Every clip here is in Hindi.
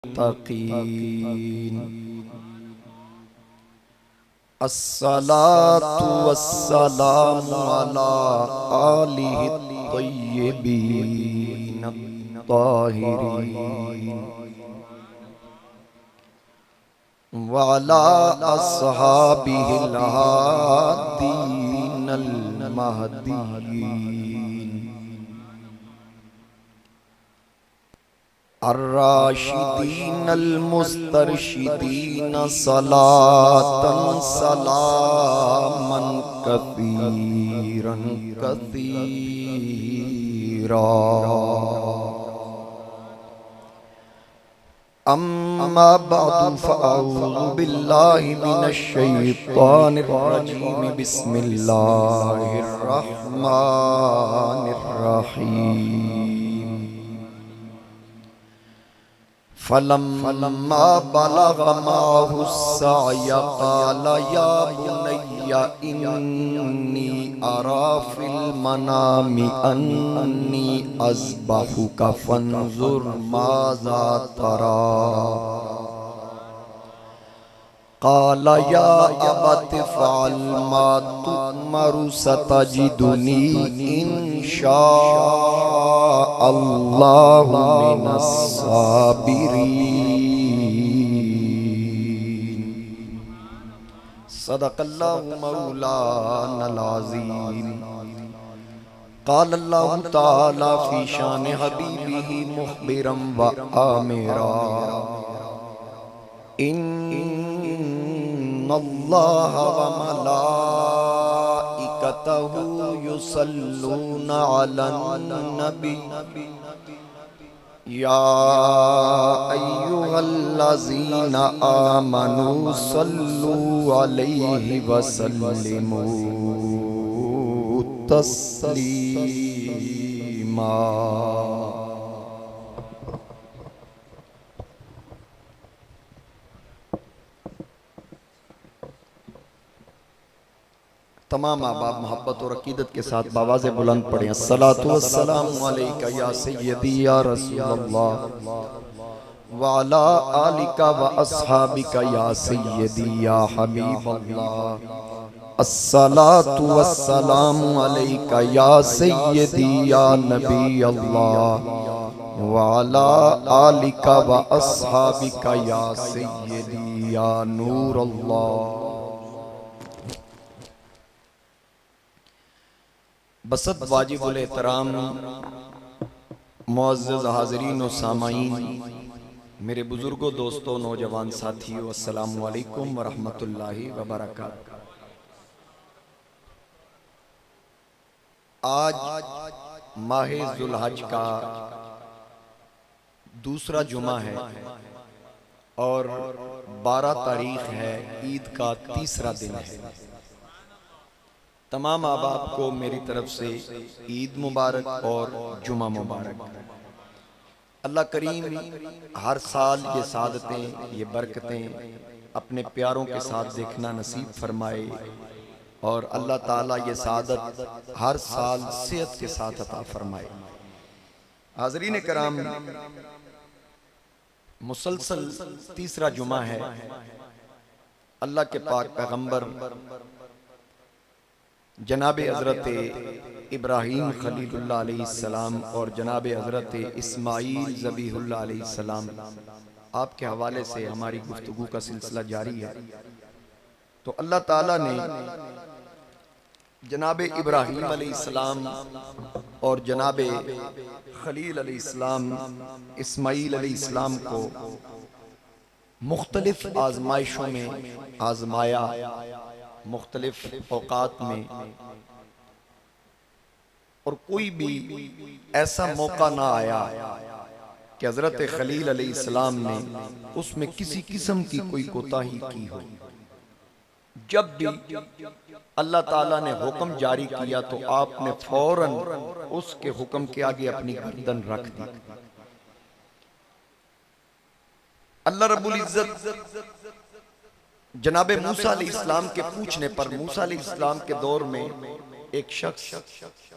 तकीन अस्सलातु वस्सलामु अला आलिहि तय्यिबीन ताहिरीन व अला अस्हाबिहिल हादीनल महदीयीन अर्राशिदीन अलमुस्तरशिदीन सलातन सलामन कसीरन कसीरा अम्मा बअदु फअऊज़ु बिल्लाहि मिनश शैतानिर रजीम बिस्मिल्लाहिर रहमानिर रहीम फलम्मा बलग़ माहु सअय क़ाल या बुनय्या इन्नी अरा फ़िल मनामि अन्नी अज़्बहुका फ़न्ज़ुर माज़ा तरा क़ाल या अबति फ़अल मा तुअमरु सतजिदुनी इंशाअल्लाहु मिनस साबिरीन। सदक़ल्लाहु मौलानल अज़ीम। क़ाल अल्लाहु तआला फ़ी शान हबीबिही मुख़बिरन व आमिरा इन्नल्लाह व मलाइकतहु युसल्लूना अलन नबी या अय्युहल्लज़ीना आमनू सल्लू अलैहि व सल्लिमू तस्लीमा। तमाम अहबाब मोहब्बत और अकीदत के साथ बावाज़े बुलंद पढ़ें अस्सलातु वस्सलामु अलैका या सय्यदी या रसूलल्लाह व अला आलिका व अस्हाबिका या सय्यदी या हबीबल्लाह। अस्सलातु वस्सलामु अलैका या सय्यदी या नबी अल्लाह व अला आलिका व अस्हाबिका या सय्यदी या नूर अल्लाह। बसत वाजिबुल एहतराम मुअज़्ज़ज़ हाज़रीन व सामाईन, मेरे बुजुर्गों, दोस्तों, नौजवान साथियों, अस्सलामु अलैकुम व रहमतुल्लाहि व बरकातहू। आज माह ज़ुल्हज का दूसरा जुमा है और 12 तारीख है, ईद का तीसरा दिन है। तमाम अहबाब को मेरी तरफ से ईद मुबारक और जुमा मुबारक। अल्लाह करीम हर साल ये सादतें, ये बरकतें अपने प्यारों के साथ देखना नसीब फरमाए और अल्लाह ताला ये सादत हर साल सेहत के साथ अता फरमाए। हाज़रीन कराम, मुसलसल तीसरा जुमा है। अल्लाह के पाक पैगंबर जनाबे हज़रत इब्राहीम खलीलुल्लाह अलैहिस्सलाम और जनाबे हज़रत इस्माईल ज़बीहुल्लाह अलैहिस्सलाम आपके हवाले से हमारी गुफ्तगू का सिलसिला जारी है। तो अल्लाह ताला ने जनाबे इब्राहीम अलैहिस्सलाम और जनाबे खलील अलैहिस्सलाम इस्माईल अलैहिस्सलाम को मुख्तलिफ आजमाइशों में आजमाया, मुख्तलिफ औकात में, और कोई भी ऐसा मौका ना आया कि हज़रत खलील अलैहिस्सलाम ने उसमें किसी किस्म की कोई कोताही की हो। जब भी अल्लाह ताला ने हुक्म जारी किया तो आपने फौरन उसके हुक्म के आगे अपनी गर्दन रख दी। अल्लाह रब्बुल इज्जत जनाबे मूसा अलैहिस्सलाम के पूछने पर, मूसा अलैहिस्सलाम के दौर में एक शख्स,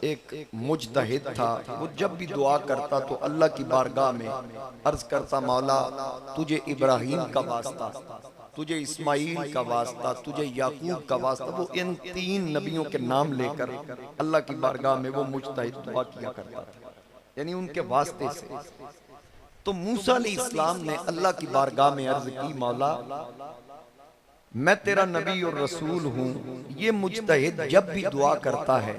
एक मुजतहिद था, वो जब भी दुआ करता तो अल्लाह की बारगाह में अर्ज करता, मौला तुझे इब्राहीम का वास्ता, तुझे इस्माइल का वास्ता, तुझे याकूब का वास्ता। वो इन 3 नबियों के नाम लेकर अल्लाह की बारगाह में वो मुजतहिद दुआ किया करता था, यानी उनके वास्ते से। तो मूसा अलैहिस्सलाम ने अल्लाह की बारगाह में अर्ज की, मौला मैं तेरा नबी और रसूल हूँ, ये मुजतहिद जब भी दुआ करता है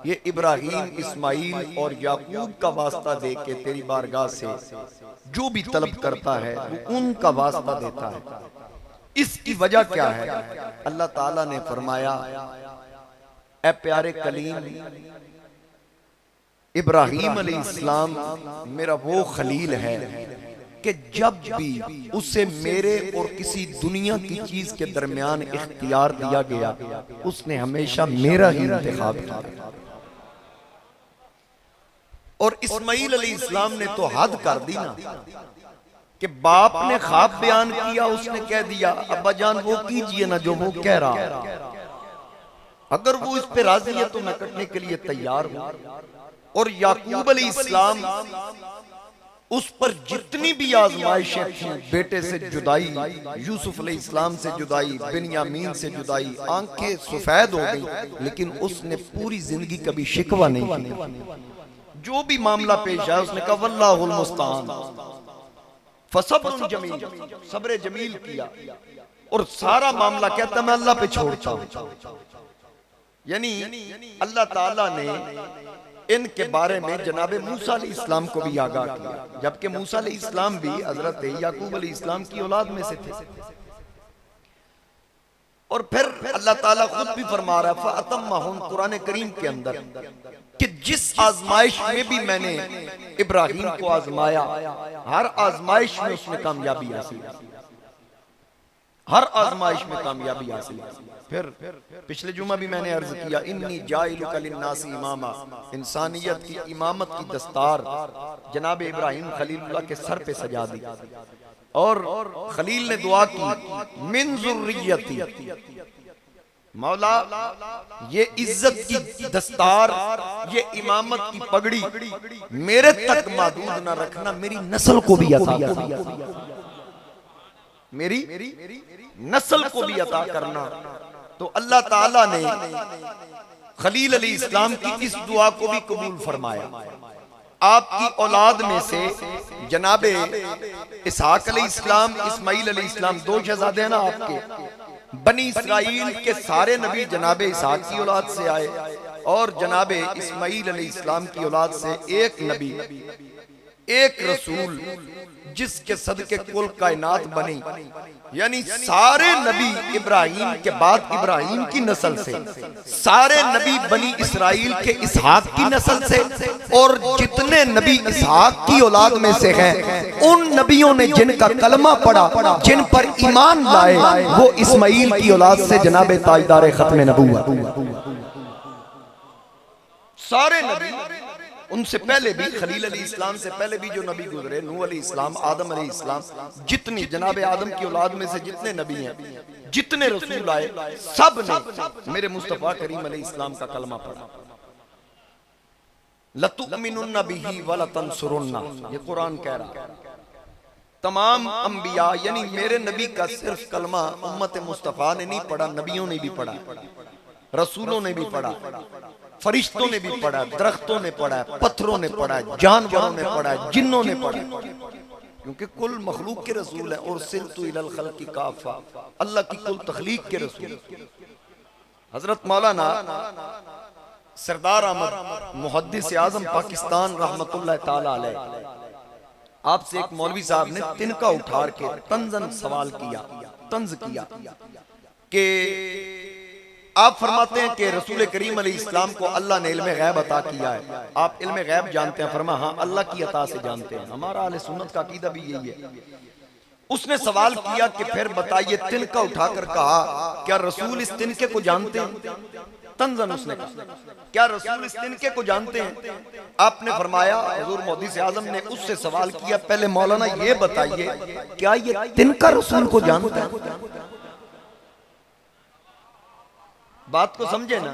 ये इब्राहीम, इस्माइल और याकूब का वास्ता दे के तेरी बारगाह से जो भी तलब करता है वो उनका वास्ता देता है। इसकी वजह क्या है? अल्लाह ताला ने फरमाया, ए प्यारे कलीम इब्राहीम अलैहिस्सलाम मेरा वो खलील है कि जब भी उसे मेरे और किसी दुनिया की चीज के दरमियान इख्तियार दिया गया, उसने हमेशा मेरा ही इंतखाब किया। और इस्माइल अलैहिस्सलाम ने तो हद कर दी ना कि बाप ने ख्वाब बयान किया, उसने कह दिया अब्बा जान वो कीजिए ना जो वो कह रहा है, अगर वो इस पे राजी है तो मैं कटने के लिए तैयार हूं। और याकूब अलैहिस्सलाम उस पर जितनी भी आजमाइशें थी, बेटे से जुदाई, यूसुफ अलैहिस्सलाम से जुदाई, बिन्यामीन से जुदाई, आंखें सफेद हो गई, लेकिन उसने पूरी जिंदगी कभी शिकवा नहीं किया। जो भी मामला पेश आया उसने कहा वल्लाहुल मुस्तान, फसब्रुन जमील, सब्र जमील किया। और सारा मामला कहता मैं अल्लाह पे छोड़ता हूं। यानी अल्लाह ताला ने इनके बारे में जनाबे मूसा अलैहिस्सलाम को भी आगाह किया, जबकि मूसा अलैहिस्सलाम भी हजरत याकूब अलैहिस्सलाम की औलाद में से थे। और फिर अल्लाह ताला खुद भी फरमा रहा है फअतम्महुम, कुरान करीम के अंदर, कि जिस आजमाइश में भी मैंने इब्राहीम को आजमाया, हर आजमाइश में उसने कामयाबी हासिल की, हर आजमाइश में कामयाबी हासिल की। फिर पिछले जुमा भी मैंने अर्ज किया, इन्नी जाइलुका लिन्नासी इमामा, इंसानियत की इमामत की दस्तार जनाब इब्राहीम खलीलुल्लाह के सर पे सजा दी। और खलील ने दुआ की मिन ज़ुर्रियती, मौला ये इज्जत की दस्तार, ये इमामत की पगड़ी मेरे तक महदूद ना रखना, मेरी नस्ल को भी अता करना, मेरी नस्ल को भी अता करना। तो अल्लाह ताला ने खलील अलैहिस्सलाम की इस दुआ को भी कबूल फरमाया। आपकी औलाद में से जनाबे इसहाक अलैहिस्सलाम, इस्माइल अलैहिस्सलाम, 2 शहजादे हैं ना आपके। बनी इस्राइल के सारे नबी जनाबे इसहाक की औलाद से आए, और जनाबे इस्माइल अलैहिस्सलाम की औलाद से एक नबी, एक रसूल, जिसके सदके कुल कायनात बनी। यानी सारे नबी इब्राहीम के बाद इब्राहीम की नस्ल से, सारे नबी बनी इसराइल के इसहाक की नस्ल से, और जितने नबी इसहाक की औलाद में से हैं उन नबियों ने जिनका कलमा पढ़ा, जिन पर ईमान लाए, वो इस्माइल की औलाद से जनाबे ताजदार खत्म नबूवत। सारे नबी, उनसे पहले भी खलील अलैहिस्सलाम से पहले भी जो नबी गुजरे, नूह अलैहिस्सलाम, आदम अलैहिस्सलाम, जितनी जनाबे आदम की औलाद में से जितने नबी हैं, जितने रसूल आए, सब ने मेरे मुस्तफा करीम अलैहिस्सलाम का कलमा पढ़ा। लतुमिनुन्ना बिही व लतंसुरुन्ना, ये कुरान कह रहा है। तमाम अंबिया यानी मेरे नबी का सिर्फ कलमा उम्मत मुस्तफा ने नहीं पढ़ा, नबियों ने भी पढ़ा, रसूलों ने भी पढ़ा, फरिश्तों ने भी पढ़ा, दरख्तों ने पढ़ा, पत्थरों ने पढ़ा, जानवरों ने पढ़ा, जिन्नों ने पढ़ा, क्योंकि कुल मखलूक के रसूल हैं। और सिलतु इलल खल्क़ि काफ़ा, अल्लाह की कुल तख्लीक के रसूल। हजरत मौलाना सरदार अहमद मुहद्दिस आज़म पाकिस्तान रहमतुल्लाह ताला अलैह, आपसे एक मौलवी साहब ने तिनका उठार के तंजन सवाल किया, तंज किया कि आप फरमाते हैं कि रसूल करीम अलैहिस्सलाम को अल्लाह ने इल्म गैब अता किया है, आप इल्म गैब जानते हैं? फरमा हाँ, अल्लाह की अता से जानते हैं, हमारा अहले सुन्नत का अकीदा भी यही है। उसने सवाल किया कि फिर बताइए, तिनका उठाकर कहा क्या रसूल इस तिनके को जानते हैं? तंजन उसने कहा क्या रसूल इस तिनके को जानते हैं? आपने फरमाया, हुजूर मुहद्दिस आज़म ने उससे सवाल किया, पहले मौलाना ये बताइए क्या ये तिनका रसूल को जानता है? बात को समझे ना,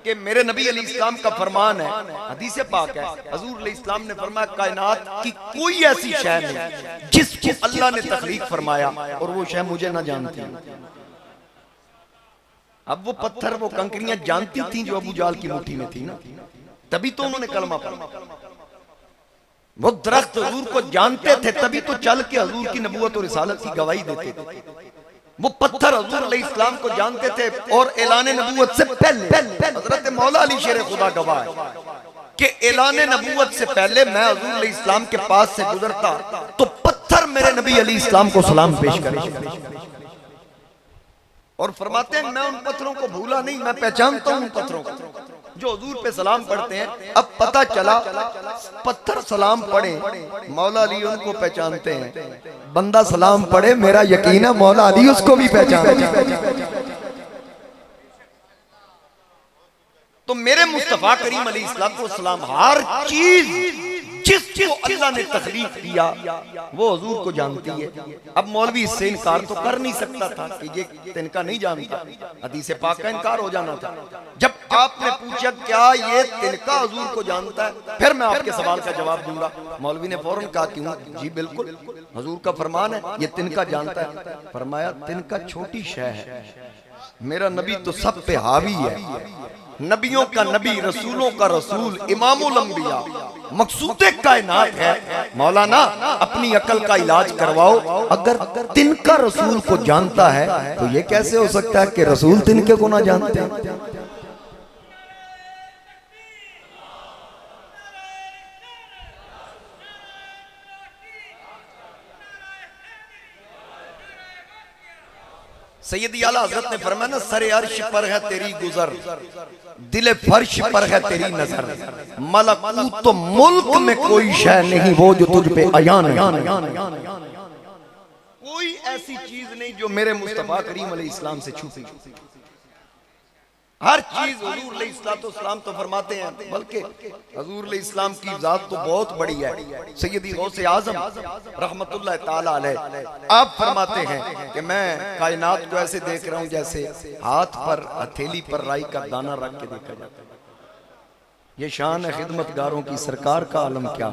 कि मेरे नबी अलैहिस्सलाम का फरमान है, हदीस पाक है, हुजूर अलैहिस्सलाम ने फरमाया कायनात की कोई ऐसी शय नहीं जिसको अल्लाह ने तख्लीक फरमाया और वो शय मुझे ना जानती। अब वो पत्थर वो कंकरियां जानती थी जो अबू जाल की मुट्ठी में थी ना, तभी तो उन्होंने कलमा पढ़ा। वो दरख्त हुजूर को जानते थे तभी तो चल के हुजूर की नबूवत और रिसालत की गवाही देते थे। वो पत्थर हुजूर अलैहिस्सलाम को जानते थे और ऐलान नबूवत से पहले हजरत मौला अली शेर खुदा गवाह है कि ऐलान नबूवत से पहले मैं हुजूर अलैहिस्सलाम के पास से गुजरता तो पत्थर मेरे नबी अलैहिस्सलाम को सलाम पेश करे और फरमाते हैं मैं उन पत्थरों को भूला नहीं, मैं पहचानता हूं उन पत्थरों को जो हुजूर पे सलाम पढ़ते हैं। अब पता चला पत्थर सलाम पढ़े मौला अली उनको पहचानते हैं, बंदा सलाम पढ़े मेरा यकीन है मौला अली उसको भी पहचानते। तो मेरे मुस्तफा करीम अलैहिस्सलाम हर चीज जिसको अल्लाह ने तख्लीक किया वो हुजूर को जानती है। अब मौलवी इससे इनकार तो कर नहीं सकता था कि ये तिनका नहीं जानता, हदीस पाक का इनकार हो जाना था। जब आपने पूछा क्या ये तिनका हुजूर को जानता है, फिर मैं आपके सवाल का जवाब दूंगा। मौलवी ने फौरन कहा क्यों? जी बिल्कुल, हुजूर का फरमान है ये तिनका जानता है। फरमाया तिनका छोटी शय है, मेरा नबी तो सब पे हावी है, नबियों का नबी, रसूलों का रसूल, इमामुल अंबिया, मकसूदे कायनात है। मौलाना अपनी अकल का इलाज करवाओ, अगर तिनका रसूल को जानता है तो ये कैसे हो सकता है कि रसूल तिनके को ना जानते हैं? सैयदी आला हजरत ने फरमाया ना, सरे अर्श पर है तेरी गुजर, दिले फर्श पर है तेरी नजर, मलकूत तो मुल्क में कोई शय नहीं वो जो तुझ पे अयान है। कोई ऐसी चीज नहीं जो मेरे मुस्तफा करीम अलैहिस्सलाम से छुपी। हर चीज हुजूर अलैहिस्सलाम तो फरमाते हैं, बल्कि हुजूर अलैहिस्सलाम की जात तो बहुत बड़ी है। सैयदी गौसे आजम रहमतुल्लाह ताला अलैह आप फरमाते हैं कि मैं कायनात को ऐसे देख रहा हूं जैसे हाथ पर हथेली पर राई का दाना रख के देखा जाता है। ये शान है खिदमतगारों की, सरकार का आलम क्या,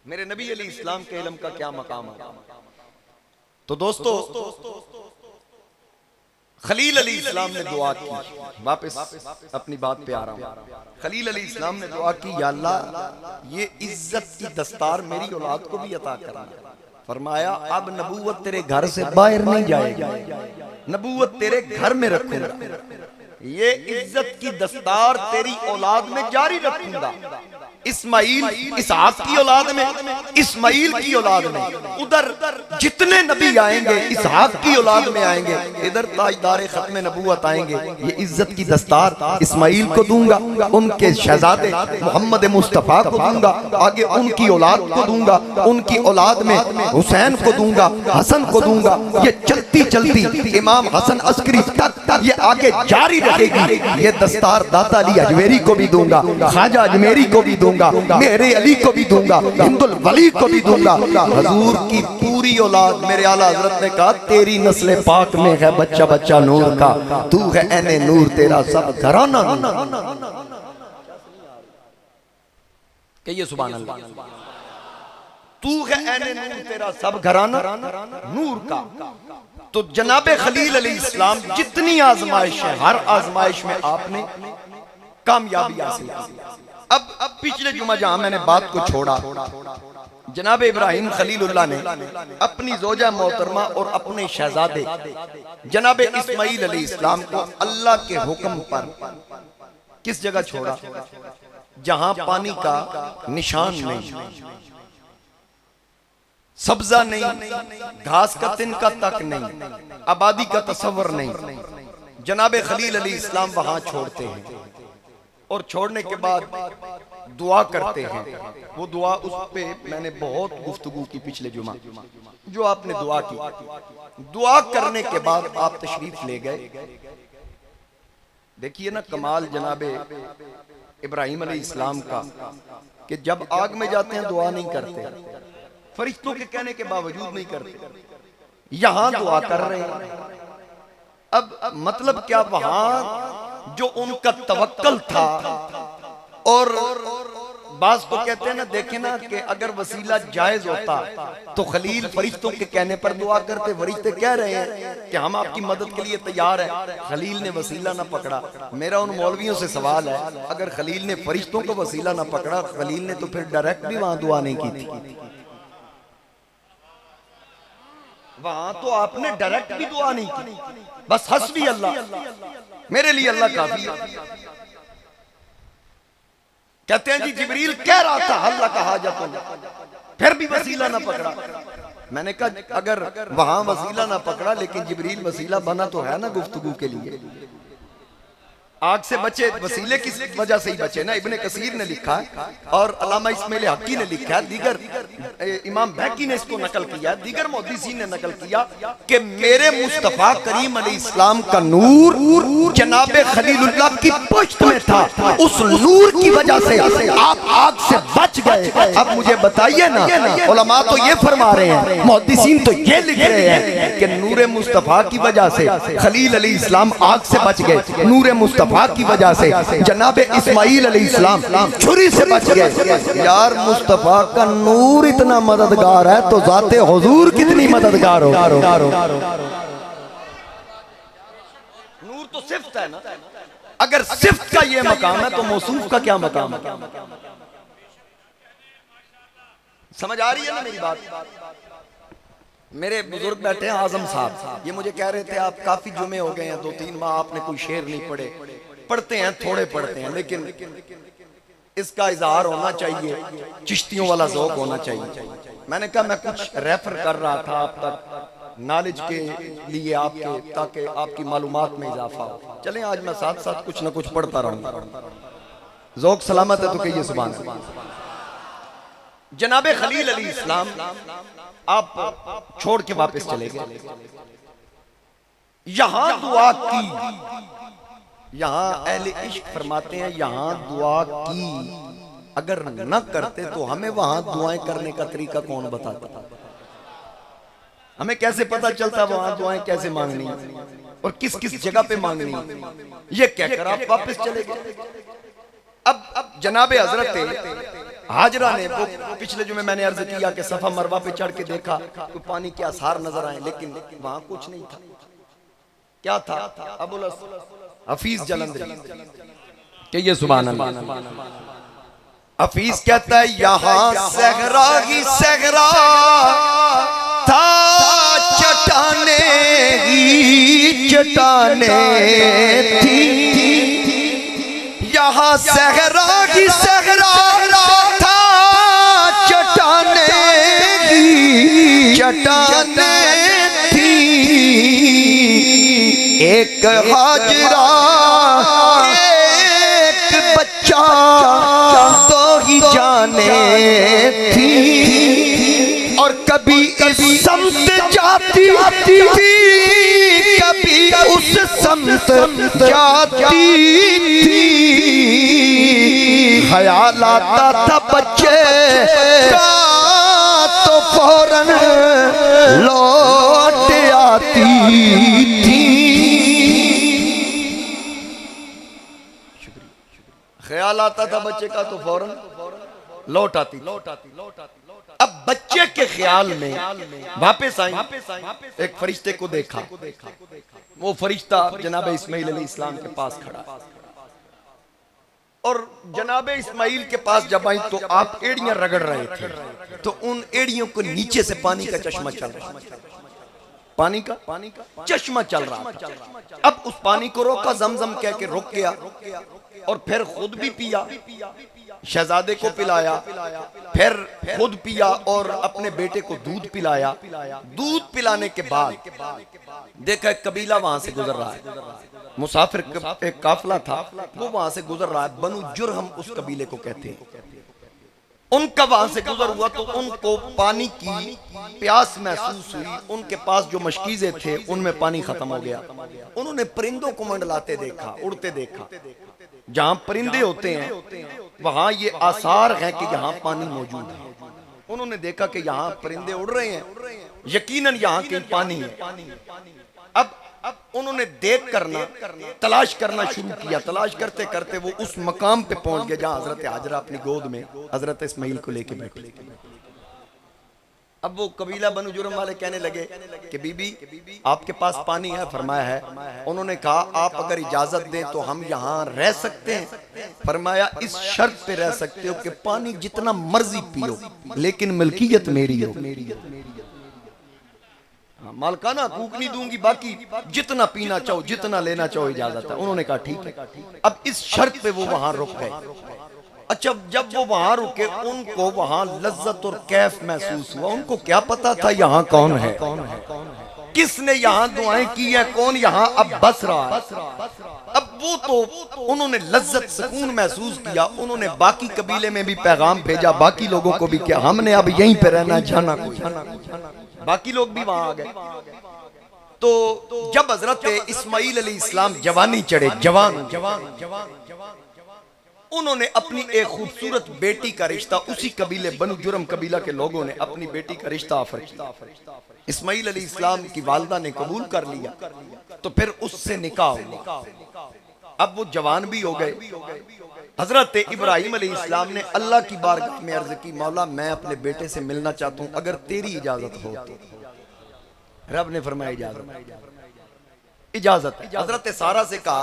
मेरे नबी अलैहिस्सलाम के इल्म का क्या मकाम है। तो दोस्तों खलील अलैहिस्सलाम ने दुआ की, वापस अपनी बात पे आ रहा हूं। खलील अलैहिस्सलाम ने दुआ की, या अल्लाह ये इज्जत की दस्तार मेरी औलाद को भी अता करना। फरमाया अब नबूवत तेरे घर से बाहर नहीं जाएगी, नबूवत तेरे घर में रखूंगा, ये इज्जत की दस्तार तेरी औलाद में जारी रखूंगा। इस्माइल इसहाक की औलाद में, इस्माइल की औलाद में, उधर जितने नबी आएंगे इसहाक की औलाद में आएंगे, इधर ताजदार खत्म नबूवत आएंगे। ये इज्जत की दस्तार इस्माइल को दूंगा, उनके शहजादे मोहम्मद मुस्तफा को दूंगा, आगे उनकी औलाद को दूंगा, उनकी औलाद में हुसैन को दूंगा, हसन को दूंगा। ये चलती चलती इमाम हसन अस्करी तक ये आगे जारी रहेगी। ये दस्तार दाता अली अजमेरी को भी दूंगा, ख्वाजा अजमेरी को भी दूंगा, मेरे अली को भी दूंगा, हिंदुल वली को भी दूंगा। हुजूर की पूरी औलाद, मेरे आला हजरत ने कहा तेरी नस्ल पाक में है बच्चा बच्चा नूर का, तू है ऐने नूर तेरा सब घराना। कहिए सुभान अल्लाह, तू है ऐने नूर तेरा सब घराना नूर का। तो जनाबे खलील अलैहिस्सलाम जितनी आजमाइश है, हर आजमाइश में आपने कामयाबी हासिल की। अब पिछले जुमा जहां मैंने बात को छोड़ा, जनाब इब्राहिम खलीलुल्लाह ने अपनी जोजा मोहतरमा और अपने शहजादे जनाब इस्माइल अलैहिस्सलाम को अल्लाह के हुक्म पर किस जगह छोड़ा? जहां पानी का निशान नहीं, सब्जा नहीं, घास का तिनका तक नहीं, आबादी का तस्वर नहीं। जनाब खलील अलैहिस्सलाम वहां छोड़ते हैं और छोड़ने के बाद दुआ करते हैं। वो दुआ, उस पे मैंने बहुत गुफ्तगू की पिछले जुमा, जो आपने दुआ की। दुआ करने के बाद आप तशरीफ ले गए। देखिए ना कमाल जनाबे इब्राहिम अलैहिस्सलाम का, कि जब आग में जाते हैं दुआ नहीं करते, फरिश्तों के कहने के बावजूद नहीं करते, यहां दुआ कर रहे हैं। अब मतलब क्या, वहां जो उनका तवक्कल था, और बाज तो कहते हैं ना, देखे ना कि अगर वसीला जायज होता तो खलील फरिश्तों के कहने पर दुआ करते। फरिश्ते कह रहे हैं कि हम आपकी मदद के लिए तैयार हैं, खलील ने वसीला ना पकड़ा। मेरा उन मौलवियों से सवाल है, अगर खलील ने फरिश्तों को वसीला ना पकड़ा, खलील ने तो फिर डायरेक्ट भी वहां दुआ नहीं की थी। वहां तो आपने डायरेक्ट भी दुआ नहीं की, बस हस्बी अल्लाह, मेरे लिए अल्लाह काफी है। कहते हैं जी जिब्रील कह रहा था अल्लाह का हाजत, फिर भी वसीला ना पकड़ा। मैंने कहा अगर वहां वसीला ना पकड़ा, लेकिन जिब्रील वसीला बना तो है ना गुफ्तगू के लिए। आग से बचे, वसीले किस वजह से ही बचे ना। इब्ने कसीर ने लिखा है और अल्लामा इस्माइल हक्की ने लिखा है, दीगर इमाम बैकी ने इसको नकल किया, दीगर मुहद्दिसीन ने नकल किया कि मेरे मुस्तफा करीम अलैहिस्सलाम का नूर जनाबे खलीलुल्लाह की पुश्त में था, उस नूर की वजह से आप आग से बच गए। अब मुझे बताइए ना, उलमा तो ये फरमा रहे हैं, मुहद्दिसीन तो ये लिख रहे हैं कि नूर मुस्तफा की वजह से खलील अलैहिस्सलाम आग से बच गए, नूर मुस्तफा की वजह से जनाबे इस्माइल अलैहिस्सलाम छुरी से बच गए। यार मुस्तफा का नूर इतना मददगार है तो जाते हुजूर कितनी मददगार हो। नूर तो सिफ्त है ना, अगर सिफ्त का ये मकाम है तो मौसूफ का क्या मकाम है। समझ आ रही है ना मेरी बात। मेरे बुजुर्ग बैठे हैं आजम साहब, ये मुझे कह रहे थे आप काफी जुमे हो गए हैं, 2-3 माह आपने कोई शेर नहीं पढ़े। पढ़ते हैं, थोड़े पढ़ते हैं, लेकिन इसका इजहार होना चाहिए, चिश्तियों वाला ज़ौक़ होना चाहिए। मैंने कहा मैं कुछ रेफर कर रहा था आप तक नॉलेज के लिए आपके, ताकि आपकी मालूमात में इजाफा हो। चलें आज मैं साथ साथ कुछ ना कुछ पढ़ता रहूंगा। ज़ौक़ सलामत है तो कहिए सुभान अल्लाह। जनाबे खलील अलैहिस्सलाम आप छोड़ के वापस चले गए, यहां दुआ की। यहां अहले इश्क फरमाते हैं यहां दुआ की, अगर न करते तो हमें वहां दुआएं करने का तरीका कौन बताता। हमें कैसे पता चलता वहां दुआएं कैसे मांगनी और किस किस जगह पे मांगनी। ये कहकर आप वापस चले गए। अब जनाबे हजरत हाजरा ने, वो पिछले जुमे मैंने अर्ज किया कि सफा मरवा पे चढ़ के देखा तो पानी के आसार नजर आए, लेकिन वहां कुछ नहीं था। क्या था? अबुल हफीज जलंधरी के ये सुभान अल्लाह। हफीज कहता है यहाँ सहरा ही सहरा था, चटाने ही चटाने थी। यहाँ सहरा ही सहरा था, चटाने ही चटाने थी। एक हाजरा एक बच्चा तो ही जाने थी, और कभी इस समत जाती थी, कभी उस समत जाती थी। ख्याल आता था बच्चे का तो फौरन लौट आती थी। ख्याल आता था बच्चे का तो फौरन लौट आती। अब बच्चे के ख्याल में वापस आई, एक फरिश्ते को देखा। वो फरिश्ता जनाब इस्माइल अलैहिस्सलाम के पास खड़ा है, और जनाब इस्माइल के पास जब आई तो आप एड़ियां रगड़ रहे थे, तो उन एड़ियों को नीचे से पानी का चश्मा चल रहा, पानी का चश्मा चल रहा था। अब उस पानी को रोका, जमजम कह के रुक गया, और फिर खुद भी पिया, शहजादे को पिलाया, फिर खुद पिया और अपने बेटे को दूध पिलाया। दूध पिलाने के बाद देखा एक कबीला वहां से गुजर रहा है, मुसाफिर एक काफिला था, वो वहां से गुजर रहा है। बनु जुरहम उस कबीले को कहते हैं। उनका वहां से गुजर हुआ तो उनको पानी की प्यास महसूस हुई। उनके पास जो मशकीज़े थे उनमें पानी खत्म हो गया। उन्होंने परिंदों को मंडलाते देखा, उड़ते देखा। जहां परिंदे होते हैं वहां ये आसार है कि यहाँ पानी मौजूद है। उन्होंने देखा कि यहाँ परिंदे उड़ रहे हैं, यकीनन यहाँ कहीं पानी है। अब उन्होंने देख करना तलाश करना शुरू किया। तलाश करते करते वो उस मकाम पे पहुंच गए जहां हजरत हाजरा अपनी गोद में हजरत इस्माइल को लेके बैठे। अब वो कबीला बनु जुर्म वाले कहने लगे कि बीबी आपके पास पानी है? फरमाया है। उन्होंने कहा आप अगर इजाजत दें तो हम यहाँ रह सकते हैं? फरमाया इस शर्त पे रह सकते हो कि पानी जितना मर्जी पियो लेकिन मिल्कियत मेरी हो। मालकाना हकूक नहीं दूंगी, बाकी जितना पीना चाहो जितना लेना चाहो इजाजत है। उन्होंने कहा ठीक है। अब इस शर्त पे वो वहां रुक गए। अच्छा, जब वो वहां रुके उनको वहां लज्जत और कैफ महसूस हुआ। उनको क्या पता था यहाँ कौन है, किसने यहाँ दुआएं की है, कौन यहाँ अब बस रहा है। अब वो तो उन्होंने लज्जत सुकून महसूस किया। उन्होंने बाकी कबीले में भी पैगाम भेजा, बाकी लोगों को भी किया हमने अब यहीं पे रहना, जाना कोई। बाकी लोग भी वहां आ गए। तो जब हजरत इस्माइल अलैहिस्सलाम जवानी चढ़े, जवान उन्होंने अपनी एक खूबसूरत बेटी का रिश्ता उसी कबीले बनु जुर्म कबीला के लोगों ने अपनी बेटी का रिश्ता ऑफर किया। इस्माइल अलैहिस्सलाम की वालिदा ने कबूल कर लिया, तो फिर उससे निकाह हुआ। अब वो जवान भी हो गए। हजरत इब्राहिम अलैहिस्सलाम ने अल्लाह की बारगाह में अर्ज की, मौला मैं अपने बेटे से मिलना चाहता हूँ, अगर तेरी इजाजत हो तो। रब ने फरमाया इजाजत है। हजरत सारा से कहा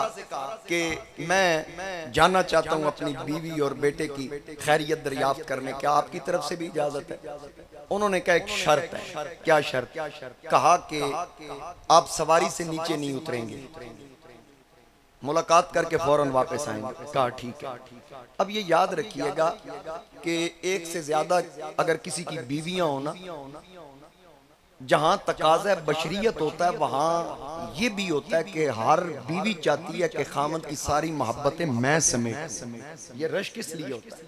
कि मैं जाना चाहता हूँ अपनी बीवी और बेटे की खैरियत दरियाफ्त करने, क्या आपकी तरफ से भी इजाजत है? उन्होंने कहा एक शर्त है। क्या शर्त? कहा कि आप सवारी से नीचे नहीं उतरेंगे, मुलाकात करके फौरन वापस आएंगे। कहा ठीक है। अब ये याद रखिएगा कि एक से ज्यादा अगर किसी की बीवियां हो ना, जहां तकाज़ा बशरियत होता है वहां ये भी होता है कि हर बीवी चाहती है कि खामद की सारी मोहब्बतें मैं समेट। ये रश किस लिए होता है?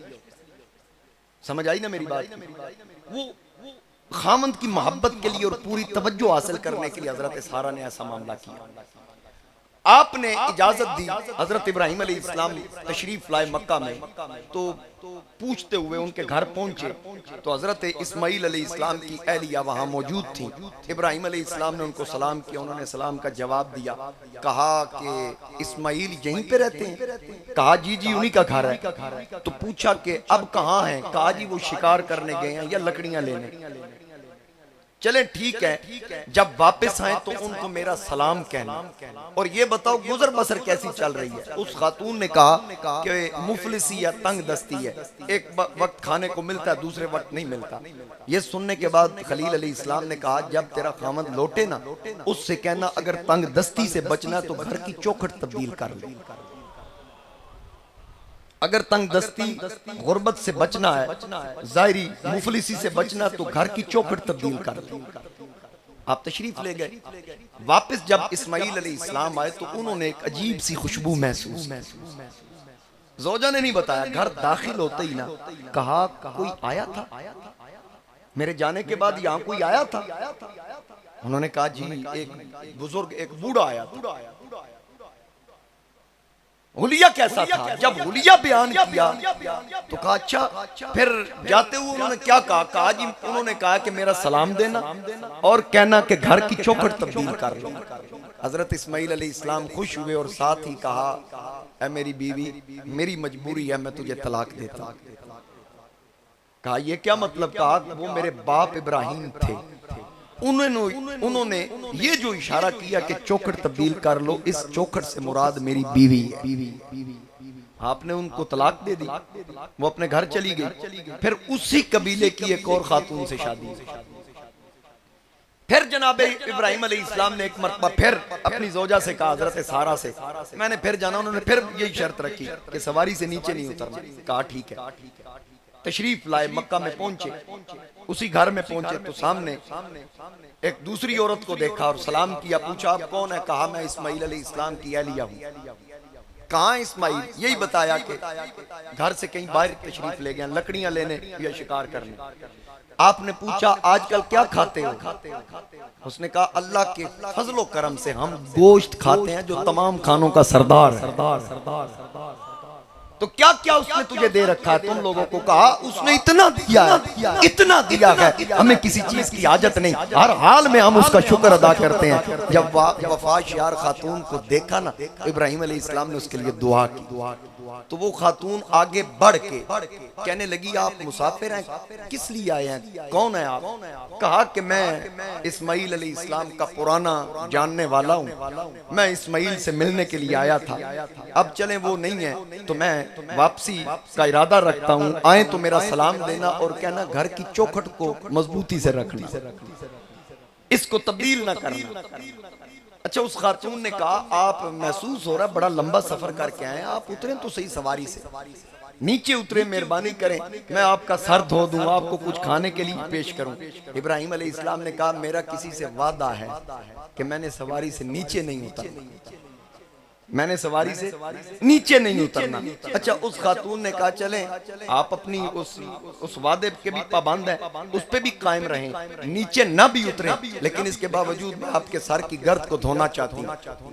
समझ आई ना मेरी बात? वो खामद की मोहब्बत के लिए और पूरी तवज्जो हासिल करने के लिए हजरत सारा ने ऐसा मामला किया। आपने इजाजत दी। हजरत इब्राहिम अलैहिस्सलाम तशरीफ लाए मक्का में, तो पूछते हुए उनके घर पहुंचे तो हजरत इस्माइल अलैहिस्सलाम की अहलिया वहां मौजूद थी। इब्राहिम अलैहिस्सलाम ने उनको सलाम किया, उन्होंने सलाम का जवाब दिया। कहा कि इस्माइल यहीं पे रहते हैं? कहा जी जी उन्हीं का घर है। तो पूछा कि अब कहाँ हैं? कहा जी वो शिकार करने गए हैं या लकड़ियां लेने। चले ठीक है, जब वापस आए तो उनको मेरा सलाम कहना, और ये बताओ गुजर बसर कैसी चल रही है। उस खातून ने कहा कि मुफलिसी या तंग दस्ती है, एक वक्त खाने को मिलता है दूसरे वक्त नहीं मिलता। ये सुनने के बाद खलील अलैहिस्सलाम ने कहा जब तेरा खामद लौटे ना उससे कहना अगर तंग दस्ती से बचना तो घर की चौखट तब्दील कर ले। अगर तंग दस्ती गुर्बत से बचना है, जायरी मुफलिसी से बचना तो घर की चौखट तब्दील कर ले। आप तशरीफ ले गए। वापस जब इस्माइल अलैहिस्सलाम आए तो उन्होंने एक अजीब सी खुशबू महसूस। जोजा ने नहीं बताया, घर दाखिल होते ही ना कहा कोई आया था मेरे जाने के बाद, यहाँ कोई आया था? उन्होंने कहा जी एक बुजुर्ग एक बूढ़ा आया था। हुलिया कैसा था? जब हुलिया बयान किया तो कहा अच्छा। फिर जाते हुए उन्होंने क्या कहा? कहा जी उन्होंने कहा कि मेरा सलाम देना और कहना कि घर की चौखट तब्दील कर लो। हजरत इस्माइल अलैहिस्सलाम खुश हुए और साथ ही कहा ऐ मेरी बीवी मेरी मजबूरी है, मैं तुझे तलाक देता हूं। कहा ये क्या मतलब? कहा वो मेरे बाप इब्राहिम थे, उन्होंने ये जो इशारा किया कि चौखट तब्दील कर लो, इस चौखट से मुराद मेरी बीवी है। आपने उनको तलाक दे दी, वो अपने घर चली गई। फिर उसी कबीले की एक और खातून से शादी। फिर जनाब इब्राहिम अलैहिस्सलाम ने एक मरतबा फिर अपनी जोजा से कहा, हजरत सारा से मैंने फिर जाना। उन्होंने फिर यही शर्त रखी कि सवारी से नीचे नहीं उतरना। कहा ठीक है। तशरीफ लाए, मक्का में पहुंचे। उसी घर में पहुंचे तो सामने एक दूसरी औरत को देखा और सलाम किया। पूछा आप कौन है? कहा मैं इस्माइल अलैहिस्सलाम की अहलिया हूं। कहाँ इस्माइल? यही बताया कि घर से कहीं बाहर तशरीफ ले गए, लकड़ियां लेने या शिकार करने। आपने पूछा आजकल क्या खाते हो? उसने कहा अल्लाह के फजलो करम से हम गोश्त खाते हैं जो तमाम खानों का सरदार है। तो क्या क्या उसने तुझे दे रखा है? तुम लोगों को कहा उसने इतना दिया है, इतना दिया है, हमें किसी चीज की आदत नहीं, हर हाल में हम उसका शुक्र अदा करते हैं। जब वफात यार खातून को देखा ना, इब्राहिम अलैहिस्सलाम ने उसके लिए दुआ की, तो वो खातून आगे बढ़ के कहने लगी आप मुसाफिर हैं, किस लिए आए हैं, कौन है आप? कहा कि मैं इस्माइल अलैहिस्सलाम का पुराना जानने वाला हूँ, मैं इस्माइल से मिलने के लिए आया था, अब चले वो नहीं है तो मैं वापसी का इरादा रखता हूँ, आए तो मेरा सलाम देना और कहना घर की चौखट को मजबूती से रखना, इसको तब्दील ना करना। अच्छा, उस खातून ने कहा आप महसूस हो रहा बड़ा लंबा सफर करके आए, आप उतरे तो सही सवारी से, नीचे उतरे, मेहरबानी करें, मैं आपका सर धो दूं, आपको कुछ खाने के लिए पेश करूं। इब्राहिम अलैहिस्सलाम ने कहा मेरा किसी से वादा है कि मैंने सवारी से नीचे नहीं उतरना, मैंने सवारी से नीचे नहीं उतरना। अच्छा, उस खातून ने कहा चलें, आप अपनी उस वादे के भी पाबंद हैं, उस पे भी कायम रहें, नीचे ना भी उतरें, लेकिन इसके बावजूद मैं आपके सर की गर्द को धोना चाहती हूँ।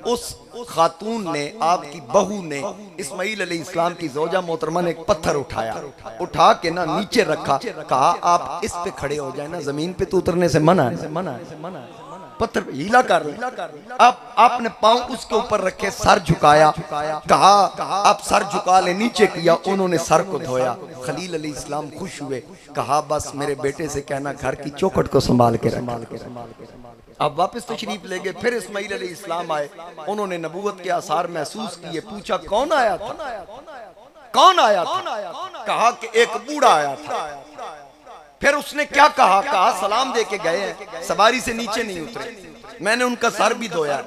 उस खातून ने, आपकी बहू ने, इस्माइल अलैहिस्सलाम की ज़ौजा मोहतरमा ने एक पत्थर उठाया, उठा के ना नीचे रखा, कहा आप इस पे खड़े हो जाए ना, जमीन पे तो उतरने से मना है, पत्थर पे हीला कर आप, आपने पांव उसके ऊपर रखे, सर झुकाया, कहा आप सर झुका ले, नीचे किया, उन्होंने सर को धोया। खलील अलैहिस्सलाम खुश हुए, कहा बस मेरे बेटे से कहना घर की चौखट को संभाल के रख। अब वापस तशरीफ ले गए, फिर इस्माइल अलैहिस्सलाम आए, उन्होंने नबूवत के आसार महसूस किए, पूछा कौन आया था, कौन आया था? कहा कि एक बूढ़ा आया था। फिर उसने क्या कहा? कहा सलाम दे के गए हैं, सवारी से नीचे नहीं उतरे, मैंने उनका सर भी धोया,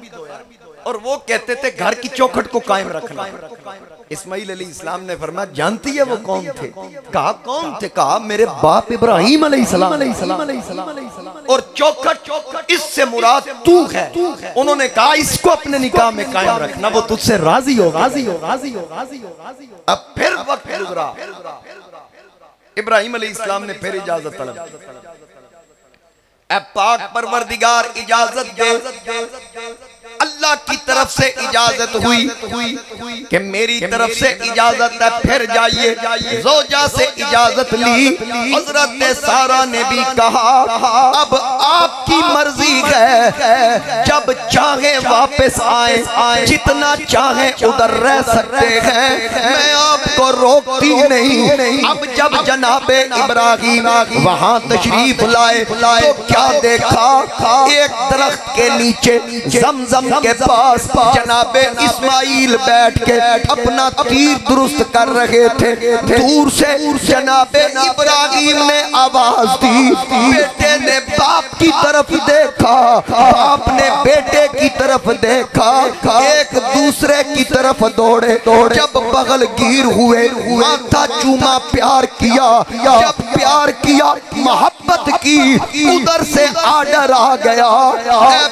और वो कहते थे घर की चौखट को कायम रखना। इस्माइल अलैहिस्सलाम ने फरमाया जानती है वो कौन थे? कहा कौन थे? कहा मेरे बाप इब्राहिम अलैहिस्सलाम, और चौखट इससे मुराद तू है। उन्होंने कहा इसको अपने निकाह में कायम रखना, वो तुझसे राजी हो। अब फिर वक्त गुजरा, इब्राहिम अलैहिस्सलाम ने फिर इजाजत तलब, ऐ पाक परवरदिगार इजाजत दे। अल्लाह की तरफ से इजाजत हुई कि मेरी तरफ से इजाजत है, फिर जाइए। ज़ौजा से इजाजत ली, हजरत सारा ने भी कहा अब आपकी मर्जी है, जब चाहे वापस आए, जितना चाहे उधर रह सकते हैं, मैं आपको रोकती नहीं। अब जब जनाबे इब्राहिम वहां तशरीफ लाए तो क्या देखा? एक दरख्त के नीचे ज़मज़म के पास जनाबे इस्माइल बैठ के अपना तीर दुरुस्त कर रहे थे। दूर से जनाबे इब्राहिम ने आवाज दी, बेटे ने बाप की तरफ देखा, बाप ने बेटे की तरफ देखा, एक दूसरे की तरफ दौड़े, जब बगल गिर हुए, माथा चूमा, प्यार किया, जब प्यार किया, मोहब्बत की, उधर से आर्डर आ गया,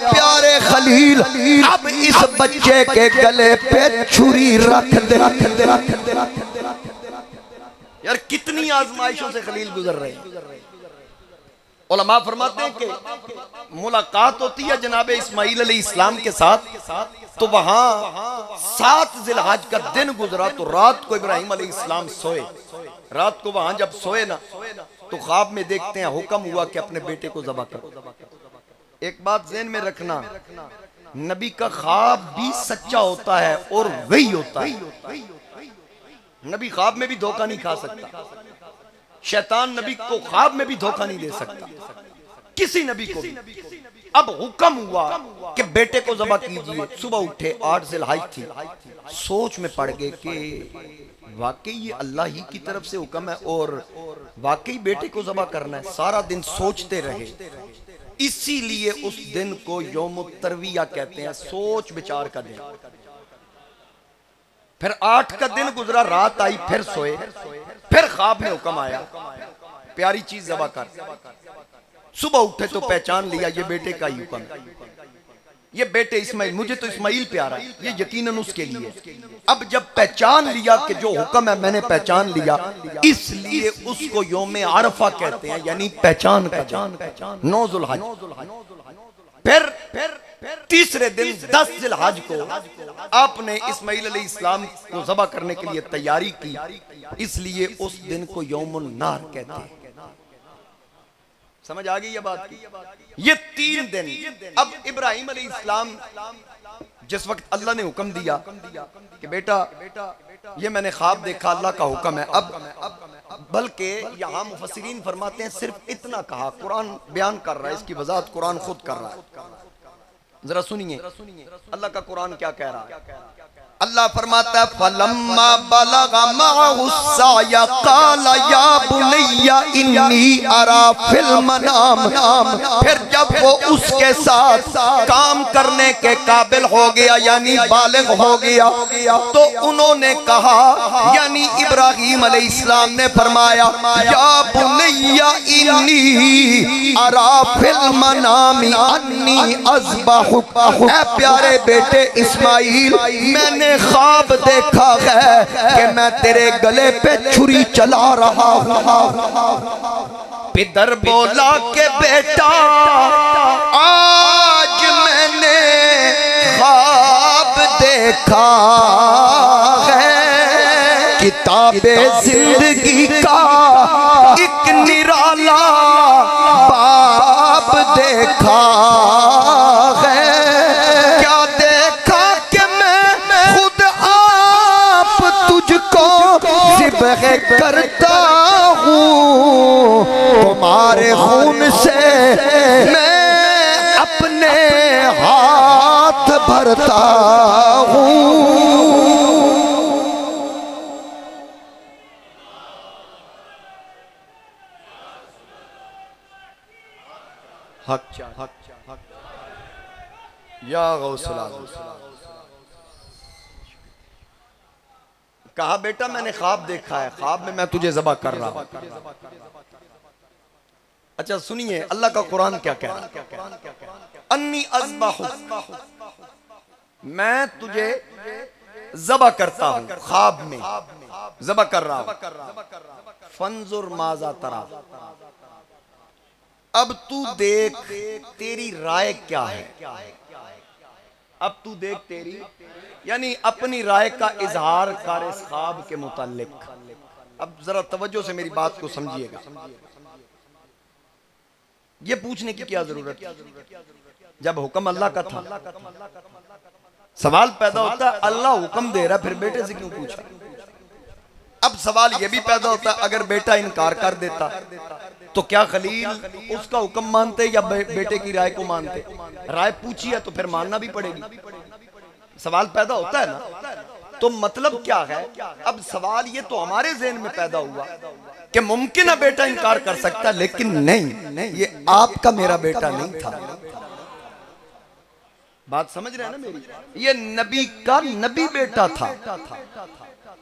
प्यारे खलील अब इस बच्चे के गले पे छुरी रख दे। यार कितनी आजमाइशों से खलील गुजर रहे हैं। उलमा फरमाते हैं कि मुलाकात होती है जनाबे इस्माइल अलैहिस्सलाम के साथ, तो वहां 7 जिलहज का दिन गुजरा, तो रात को इब्राहिम अलैहिस्सलाम सोए। रात को वहां जब सोए ना, तो ख्वाब में देखते हैं हुक्म हुआ कि अपने बेटे को ज़बह करो। एक बात ज़हन में रखना, नबी का ख्वाब भी सच्चा होता है और वही होता है। नबी ख्वाब में भी धोखा नहीं खा सकता, शैतान नबी को ख्वाब में भी धोखा नहीं दे सकता, किसी नबी को भी। अब हुक्म हुआ कि बेटे को ज़बह कीजिए। सुबह उठे, 8 ज़िलहज थी, सोच में पड़ गए कि वाकई ये अल्लाह ही की तरफ से हुक्म है और वाकई बेटे को ज़बह करना है। सारा दिन सोचते रहे, इसीलिए उस दिन को यौम तरविया कहते हैं, सोच विचार का दिन। फिर 8 का दिन गुजरा, रात आई, फिर सोए, फिर ख्वाब में हुक्म आया प्यारी चीज ज़बह कर। सुबह उठे तो पहचान लिया ये बेटे का ही हुक्म है, ये बेटे इस्माइल, मुझे तो इस्माइल प्यारा, ये यकीनन उसके लिए। अब जब पहचान लिया कि जो हुक्म है मैंने पहचान लिया, इसलिए उसको यौम आरफा कहते हैं, यानी पहचान का 9 ज़ुल्हज। फिर तीसरे दिन 10 जिलहज को आपने इस्माइल अलैहिस्सलाम को ज़बह करने के लिए तैयारी की, इसलिए उस दिन को यौमुन नार कहते हैं। समझ आ गई ये बात की? ये 3 दिन। अब इब्राहिम अलैहिस्सलाम जिस वक्त अल्लाह ने हुक्म दिया कि बेटा ये मैंने ख्वाब देखा, अल्लाह का हुक्म है, अब बल्कि यहाँ मुफस्सिरीन फरमाते हैं सिर्फ इतना कहा, कुरान बयान कर रहा है, इसकी वजाहत कुरान खुद कर रहा है। जरा सुनिए अल्लाह का कुरान क्या कह रहा है। अल्लाह फरमाता है फलम्मा बलगा माहु साया काला या बुनैया इन्नी अरा फिल मनाम। फिर जब वो उसके साथ काम करने के काबिल हो गया यानी बालिग हो गया, तो उन्होंने कहा यानी इब्राहीम अलैहिस्सलाम ने फरमाया या बुनैया इन्नी अरा फिल मनाम अन्नी अज़बहुक। ऐ प्यारे बेटे इस्माइल, मैंने ख्वाब देखा है कि मैं तेरे गले पे छुरी चला रहा हूँ। पितर बोला के बेटा आज मैंने ख्वाब देखा है, किताबे जिंदगी का एक निराला बाब देखा है। क्या देखा कि मैं खुद आप तुझको ज़िब्ह करता हूँ, तुम्हारे खून से मैं अपने हाथ भरता हूँ। हक या गौसला। कहा बेटा मैंने ख्वाब देखा है, ख्वाब में मैं तुझे ज़बह कर रहा हूं। अच्छा सुनिए अल्लाह का कुरान क्या कह रहा है। अन्नी अज़बहु, मैं तुझे ज़बह करता हूं, ख्वाब में ज़बह कर रहा हूं। फंजुर माज़ा तरा, अब तू देख तेरी राय क्या है। अब तू देख तेरी यानी अपनी राय का इजहार कर इस ख्वाब के मुतालिक। अब जरा तवज्जो से मेरी बात को समझिएगा, ये पूछने की क्या जरूरत है, जब हुक्म अल्लाह का था। सवाल पैदा होता है अल्लाह हुक्म दे रहा है, फिर बेटे से क्यों पूछा। अब सवाल यह भी पैदा होता है अगर बेटा इनकार कर देता तो क्या खलील उसका हुक्म मानते या बेटे की राय को मानते। राय पूछी है तो फिर मानना भी पड़ेगी। सवाल पैदा होता है ना, तो मतलब क्या है। अब सवाल ये तो हमारे ज़हन में पैदा हुआ कि मुमकिन है बेटा इनकार कर सकता, लेकिन नहीं, ये आपका मेरा बेटा नहीं था। बात समझ रहे हैं ना मेरी। ये नबी का नबी बेटा था,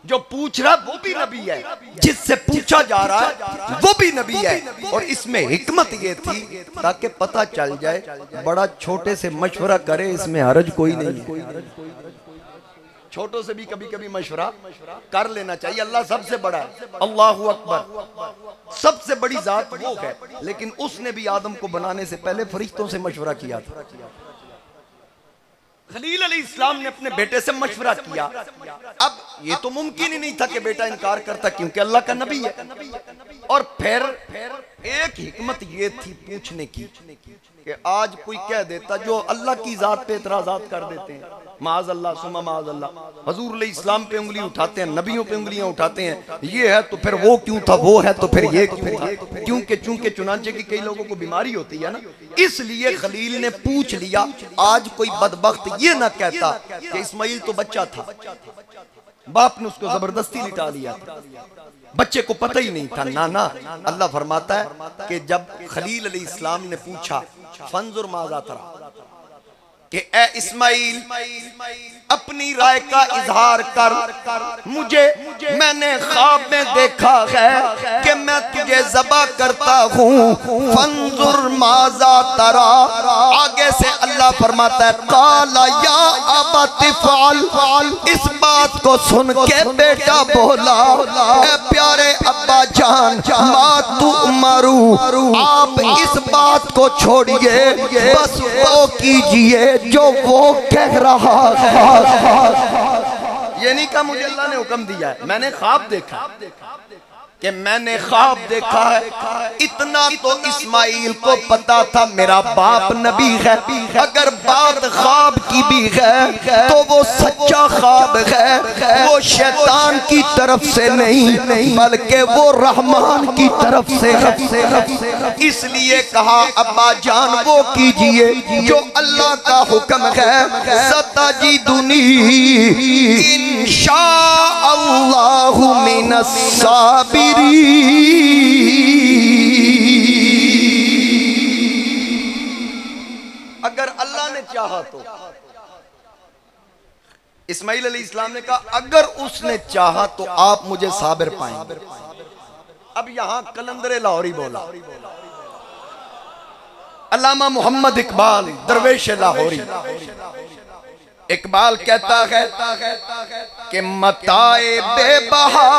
जो पूछ रहा वो भी नबी है, जिससे पूछा जा रहा है वो भी नबी है। और इसमें हिकमत ये थी ताकि पता चल जाए बड़ा छोटे से मशवरा करे, इसमें हरज कोई नहीं है। छोटों से भी कभी कभी मशवरा कर लेना चाहिए। अल्लाह सबसे बड़ा है, अल्लाहु अकबर, सबसे बड़ी जात वो है। लेकिन उसने भी आदम को बनाने से पहले फरिश्तों से मशवरा किया था। खलील अलैहिस्सलाम ने अपने बेटे से मशवरा किया। अब ये तो मुमकिन ही नहीं था कि बेटा इनकार करता, क्योंकि अल्लाह का नबी है। और फिर एक हिकमत ये थी पूछने की कि आज कोई कह देता जो अल्लाह की जात पे एतराज़ात कर देते हैं, माज़ अल्लाह सुम्मा माज़ अल्लाह, हजूर अलैहिस्सलाम पे उंगली उठाते हैं, नबियों पे उंगलियां उठाते हैं, ये है तो फिर वो क्यों था, वो है तो फिर ये क्यों था। क्योंकि चूंकि चुनांचे की कई लोगों को बीमारी होती है ना, इसलिए खलील ने पूछ लिया। आज कोई बदबख्त ये ना कहता कि इस्माइल तो बच्चा था, बाप ने उसको जबरदस्ती लिटा लिया था, बच्चे को पता ही नहीं था। नाना अल्लाह फरमाता है कि जब खलील अलैहिस्सलाम ने पूछा फंजुर माज़ा तरा कि ए इस्माइल अपनी राय का इजहार कर, मुझे मैंने ख्वाब में देखा है कि मैं तुझे ज़बह करता हूँ। फंजुर माज़ा तरा, आगे आगे से अल्लाह फरमाता है काला या अबत फ़अल, इस बात को सुन के बेटा बोला ए प्यारे अब्बा जान मा तुअमरू, आप इस बात को छोड़िए, बस वो कीजिए जो वो कह रहा है। ये नहीं कहा मुझे अल्लाह ने हुक्म दिया है, मैंने ख्वाब देखा कि मैंने ख्वाब देखा है। इतना तो इस्माइल को पता था मेरा बाप नबी है, अगर बात ख्वाब की भी है तो वो सच्चा ख्वाब है, वो शैतान की तरफ से नहीं बल्कि वो रहमान की तरफ से है। इसलिए कहा अब्बा जान वो कीजिए जो अल्लाह का हुक्म है। सताजिदुनी इंशाअल्लाहु मिनस साबिरीन, अगर अल्लाह ने चाहा तो। इस्माइल अलैहिस्सलाम ने कहा अगर उसने चाहा तो आप मुझे साबिर पाएंगे। अब यहां कलंदर लाहौरी बोला, अल्लामा मोहम्मद इकबाल दरवेश लाहौरी, इकबाल कहता है कि मताए बेबहा,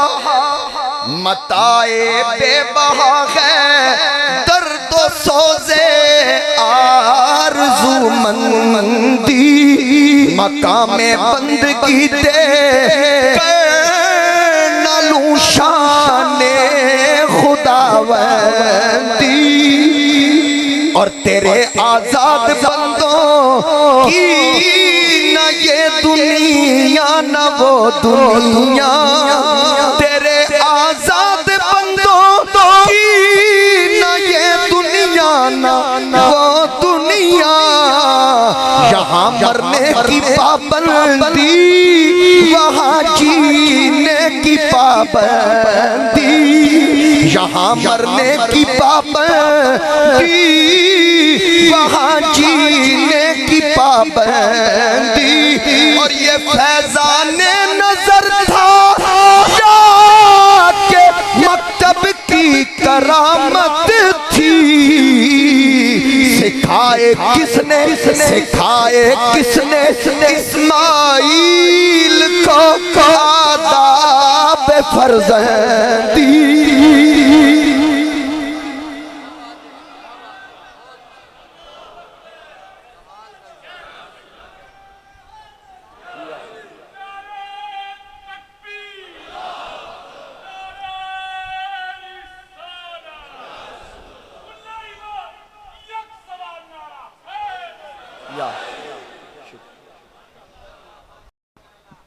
मताए बेबहा है दर्द सोजे आरज़ूमंदी, मकामे बंदगी दे नलू शाने खुदावंदी, और तेरे आजाद बंदों की न ये दुनिया न वो दुनिया, तेरे आजाद बंदों की न ये दुनिया न वो दुनिया, यहाँ मरने की पाबंदी वहाँ जीने की पाबंदी, यहाँ मरने की पाबंदी वहाँ जीने की पाबंदी। और ये फैजाने नजर था के मकतब की करामत थी, सिखाए किसने सिखाए किसने इस्माइल को आदाब फर्जंदी।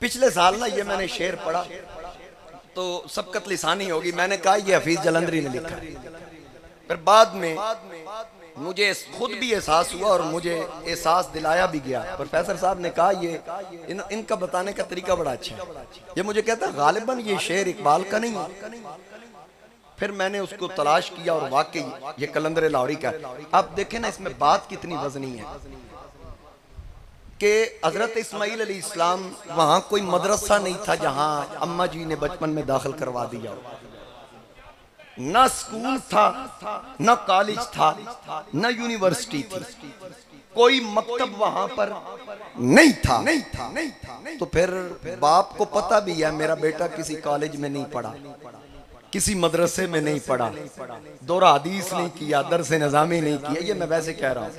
पिछले साल ना ये मैंने शेर पढ़ा तो सबकत लिसानी होगी, मैंने कहा ये हफीज जलंधरी ने लिखा है, फिर बाद में मुझे खुद भी एहसास हुआ और मुझे एहसास दिलाया भी गया। प्रोफेसर साहब ने कहा ये इनका बताने का तरीका बड़ा अच्छा है। ये मुझे कहता गालिबन ये शेर इकबाल का नहीं है। फिर मैंने उसको तलाश किया और वाकई ये कलंदर लाहौरी का। आप देखें ना इसमें बात कितनी वजनी है कि हजरत इस्माइल अलैहिस्सलाम वहां कोई मदरसा नहीं था जहां अम्मा जी ने बचपन में दाखिल करवा दिया, ना स्कूल था, ना कॉलेज था, ना यूनिवर्सिटी थी, कोई मकतब वहां पर नहीं था। तो फिर बाप को पता भी है मेरा बेटा किसी कॉलेज में नहीं पढ़ा, किसी मदरसे में नहीं पढ़ा, दौरा हदीस नहीं किया, दरस निज़ामी नहीं किया। ये मैं वैसे कह रहा हूं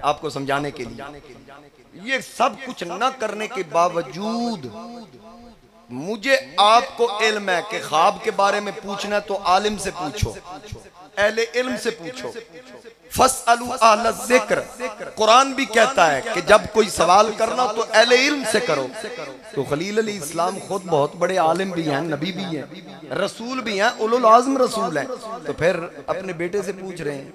आपको समझाने के लिए। ये सब कुछ न करने के बावजूद मुझे आपको इल्म है कि ख्वाब के बारे में पूछना तो आलिम से पूछो, अहले इल्म से पूछो। फसअलू अहल ज़िक्र, कुरान भी कहता है कि जब कोई सवाल करना तो अहले इल्म से करो। तो खलील अलैहिस्सलाम खुद बहुत बड़े आलिम भी हैं, नबी भी हैं, रसूल भी हैं, उलुल आज़म रसूल हैं, तो फिर अपने बेटे से पूछ रहे हैं।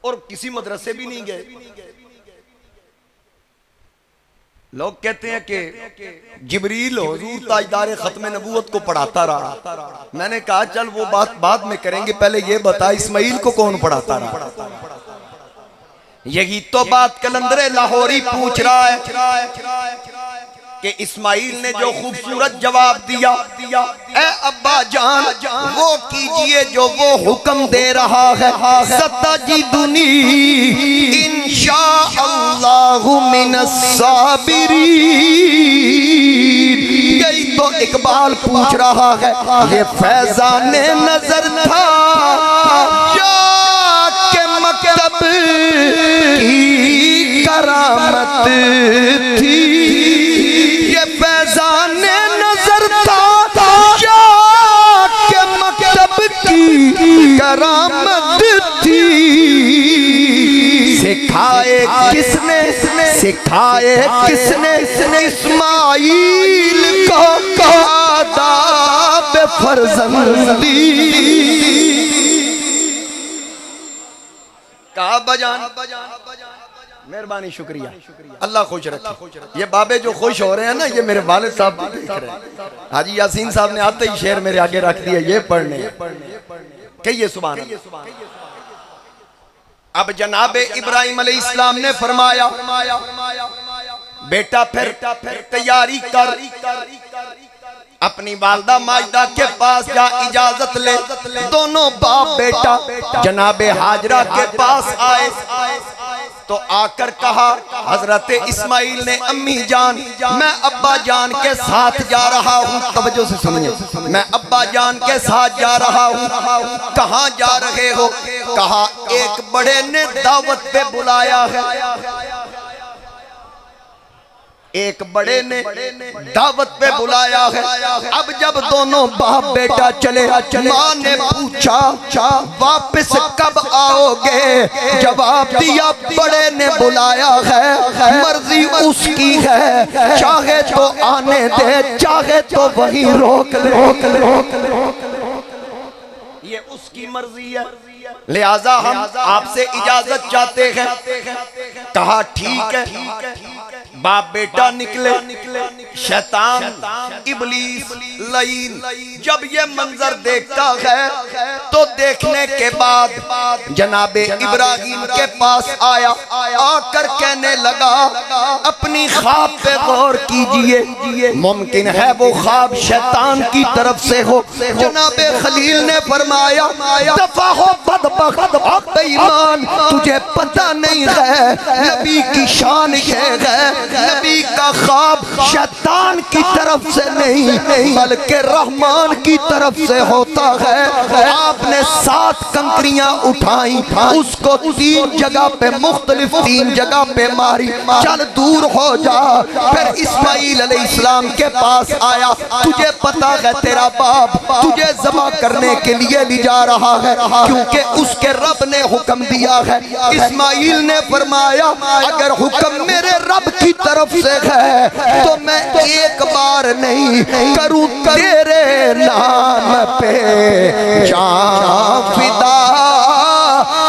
और किसी मदरसे भी नहीं गए। लोग कहते हैं कि जिब्रील हुजूर ताजदार खत्म नबूवत को पढ़ाता रहा। मैंने कहा चल वो बात बाद में करेंगे, पहले ये बता इस्माइल को कौन पढ़ाता रहा। यही तो बात कलंदर लाहौरी पूछ रहा है कि इस्माइल ने जो खूबसूरत जवाब दिया, ए अब्बा जान वो कीजिए जो वो हुक्म दे रहा है, सताजिदुनी इंशाअल्लाहु मिनस साबिरीन। यही तो इकबाल पूछ रहा है, ये फैजाने नजर था या के मकतब की करामत थी। ये फैजाने नजर था या के मकतब की करामत थी। सिखाए किसने, सिखाए किसने इस्माइल को आदाब फर्जंदी। कहा बजान, मेहरबानी, शुक्रिया, अल्लाह खुश रखे। ये बाबे जो खुश हो रहे हैं ना, ये मेरे वालिद साहब भी देख रहे हैं। हाजी यासीन साहब ने आते ही शेर मेरे आगे रख दिया, ये पढ़ने कहिए सुभान अल्लाह। अब जनाबे इब्राहिम अलैहिस्सलाम ने फरमाया, बेटा फिर तैयारी कर, अपनी वालदा माजिदा के पास जा, इजाजत ले। दोनों बाप बेटा जनाबे हाजरा के पास आए तो आकर कहा, हजरत इस्माइल ने, अम्मी जान मैं अब्बा जान के साथ जा रहा हूँ। तवज्जो से सुनिए, मैं अब्बा जान के साथ जा रहा हूँ। कहाँ जा रहे हो? कहा एक बड़े ने दावत पे बुलाया है, एक बड़े ने दावत पे बुलाया है। अब जब दोनों बाप बेटा चले, माँ ने पूछा वापस कब आओगे? जवाब दिया बड़े ने बुलाया है, मर्जी उसकी है, चाहे तो आने दे, चाहे तो वहीं रोक ले। ये उसकी मर्जी है, लिहाजा हम आपसे इजाजत चाहते हैं। कहा ठीक है। बाप बेटा निकले। शैतान इबलीस लईन जब ये मंजर देखता है तो देखने के बाद जनाबे इब्राहिम के पास आया, आकर कहने लगा, अपनी ख्वाब पे गौर कीजिए, मुमकिन है वो ख्वाब शैतान की तरफ से हो। जनाबे खलील ने फरमाया, दफा हो बदबख्त बेईमान, तुझे पता नहीं है नबी की शान ये है, नबी का ख्वाब शैतान की तरफ से नहीं बल्कि रहमान की तरफ से होता है। आपने 7 कंकरियां उठाई, उसको 3 जगह पे मुख्तलिफ 3 जगह पे मारी, चल दूर हो जा। फिर इस्माइल अलैहिस्सलाम के पास आया, तुझे पता है तेरा बाप तुझे ज़बह करने के लिए ले जा रहा है, क्योंकि उसके रब ने हुक्म दिया है। इस्माइल ने फरमाया, अगर हुक्म मेरे रब की तरफ से है तो मैं एक बार नहीं करूं तेरे नाम पे जान फिदा,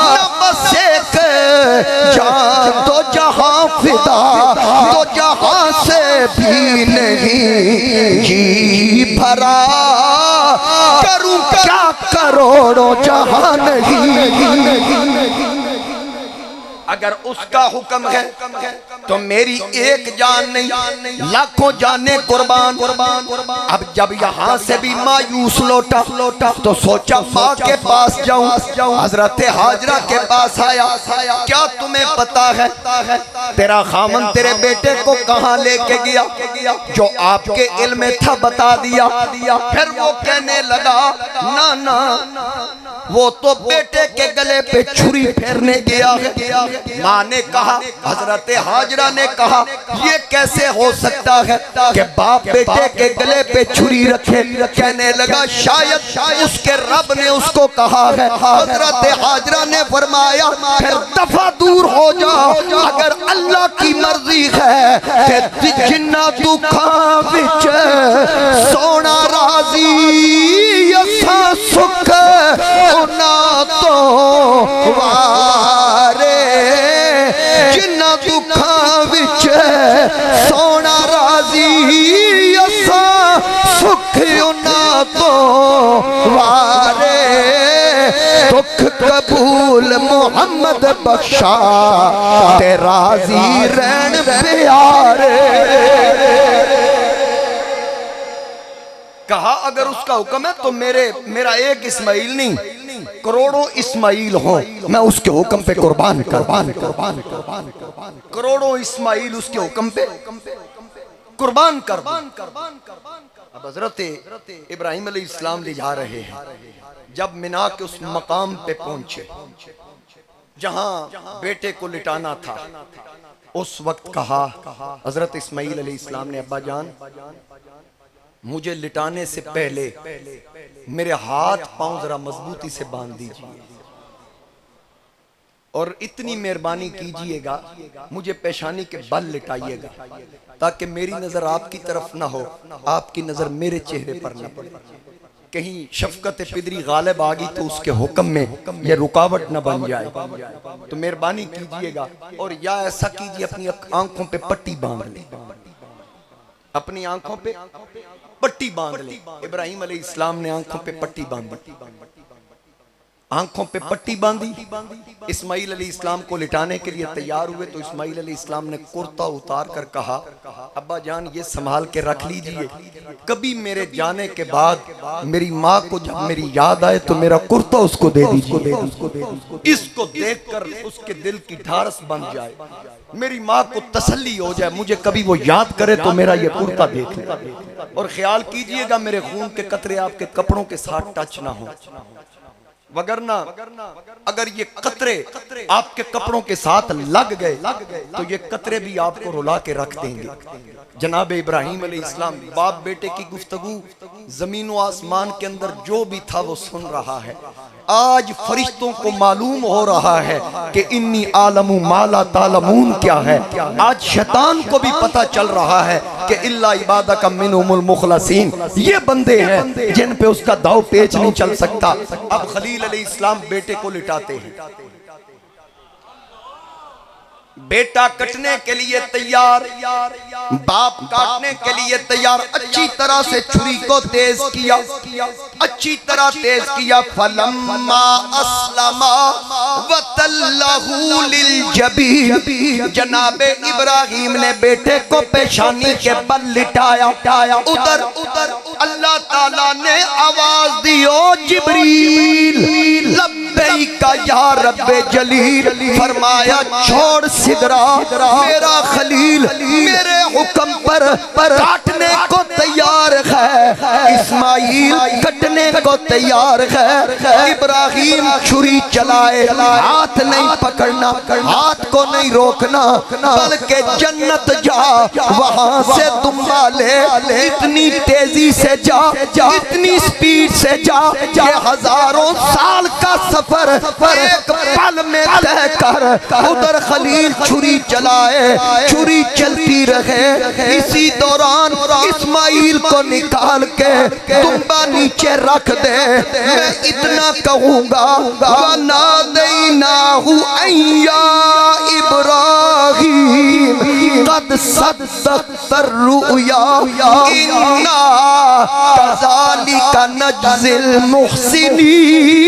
न बस एक जान तो जहां फिदा, तो जहां से भी नहीं जी भरा, करूं क्या करोड़ों जहां नहीं। अगर उसका हुक्म है तो मेरी एक जान नहीं लाखों जाने कुर्बान। अब जब यहाँ से भी मायूस लौटा तो सोचा माँ के पास जाऊं। हजरत हाजरा के पास आया, क्या तुम्हें पता है तेरा खामन तेरे बेटे को कहाँ लेके गया? जो आपके इल्म में था बता दिया। फिर वो कहने लगा, ना वो तो बेटे के गले पे छुरी फेरने गया है। माँ ने कहा, हजरत हाजरा ने कहा, ये कैसे हो सकता है कि बाप बेटे के गले पे छुरी रखे? कहने लगा शायद उसके रब ने उसको कहा है। हजरत हाजरा ने फरमाया, फिर दफा दूर हो जाओ, अगर अल्लाह की मर्जी है कि जिन्ना दुखा विच सोना राजी यसा सुख ना तो वारे, जिन्ना दुखा विच सोना राजी असा सुख ना तो वारे, दुख कबूल मोहम्मद बख्शा ते राजी रहन प्यारे। कहा अगर उसका हुक्म है तो मेरा एक इस्माइल नहीं, करोड़ों इस्माइल हो, मैं उसके हुक्म पे कुर्बान करोड़ों इस्माइल उसके हुक्म पे कुर्बान कर। अब हजरत इब्राहिम अलैहिस्सलाम ले जा रहे हैं। जब मिना के उस मकाम पे पहुंचे जहां बेटे को लिटाना था, उस वक्त कहा हजरत इस्माइल अलैहिस्सलाम ने, अब्बा जान मुझे लिटाने से पहले मेरे हाथ पांव जरा मजबूती से बांध दीजिए और इतनी मेहरबानी कीजिएगा मुझे पेशानी के बल लिटाइएगा ताकि मेरी नजर आपकी तरफ ना हो, आपकी नजर मेरे चेहरे पर न पड़े। कहीं शफकत पिदरी गालिब आ गई तो उसके हुक्म में यह रुकावट न बन जाए, तो मेहरबानी कीजिएगा। और या ऐसा कीजिए अपनी आंखों पे पट्टी बांध ले, अपनी आंखों पे पट्टी बांध ले। इब्राहिम अलैहिस्सलाम ने आंखों पे पट्टी बांधी, आंखों पे पट्टी बांधी। इस्माइल अलैहिस्सलाम को लिटाने के लिए तैयार हुए तो इस्माइल अलैहिस्सलाम ने कुर्ता उतार कर कहा, अब्बा जान ये संभाल के रख लीजिए, कभी मेरे जाने के बाद मेरी माँ को जब मेरी याद आए तो मेरा कुर्ता उसको दे दीजिए, इसको देखकर उसके दिल की ढारस बन जाए, मेरी माँ को तसल्ली हो जाए, मुझे कभी वो याद करे तो मेरा ये कुर्ता देख ले। और ख्याल कीजिएगा मेरे खून के कतरे आपके कपड़ों के साथ टच ना हो, वगरना अगर ये कतरे आपके कपड़ों के साथ लग गए तो ये कतरे भी आपको रुला के रख देंगे। जनाब इब्राहिम अलैहिस्सलाम बाप बेटे की गुफ्तगू जमीन व आसमान के अंदर जो भी था वो सुन रहा है। आज फरिश्तों को मालूम हो रहा है कि इन्नी आलमु माला तालमून क्या है। आज शैतान को भी पता चल रहा है कि इल्ला इबादका मिनहुमुल मुखलसीन, ये बंदे हैं जिन पे उसका दाव पेच नहीं चल सकता। अब खलील अलैहिस्सलाम बेटे को लिटाते हैं, बेटा कटने के लिए तैयार, बाप काटने के लिए तैयार। अच्छी तरह से छुरी को तेज किया, अच्छी तरह तेज किया। फलम्मा अस्लमा वतल्लहु लिलजबीन, जनाबे इब्राहिम ने बेटे को पेशानी के बल लिटाया। उधर अल्लाह ताला ने आवाज दी, ओ जिब्रील लब्बैका या रब्बे जलील। फरमाया छोड़ सिदरा, मेरा खलील मेरे हुक्म पर काटने को तैयार है, इस्माइल कटने को तैयार है। इब्राहिम छुरी चलाए, हाथ नहीं पकड़ना, हाथ को नहीं रोकना, बल्कि जन्नत जा वहां से दुम्बा ले, इतनी तेजी से जा, इतनी स्पीड से जा, ये हजारों साल का सफर एक पल में तय कर। उधर खलील छुरी चलाए, छुरी चलती रहे। इसी दौरान इस्माइल को निकाल के तुम्बा नीचे रख दे। मैं इतना कहूंगा, वनादैनाहु अय्या इब्राहिम कद सद्दक़्तर रुया इन्ना कज़ालिका नज्ज़िल मुहसिनीन।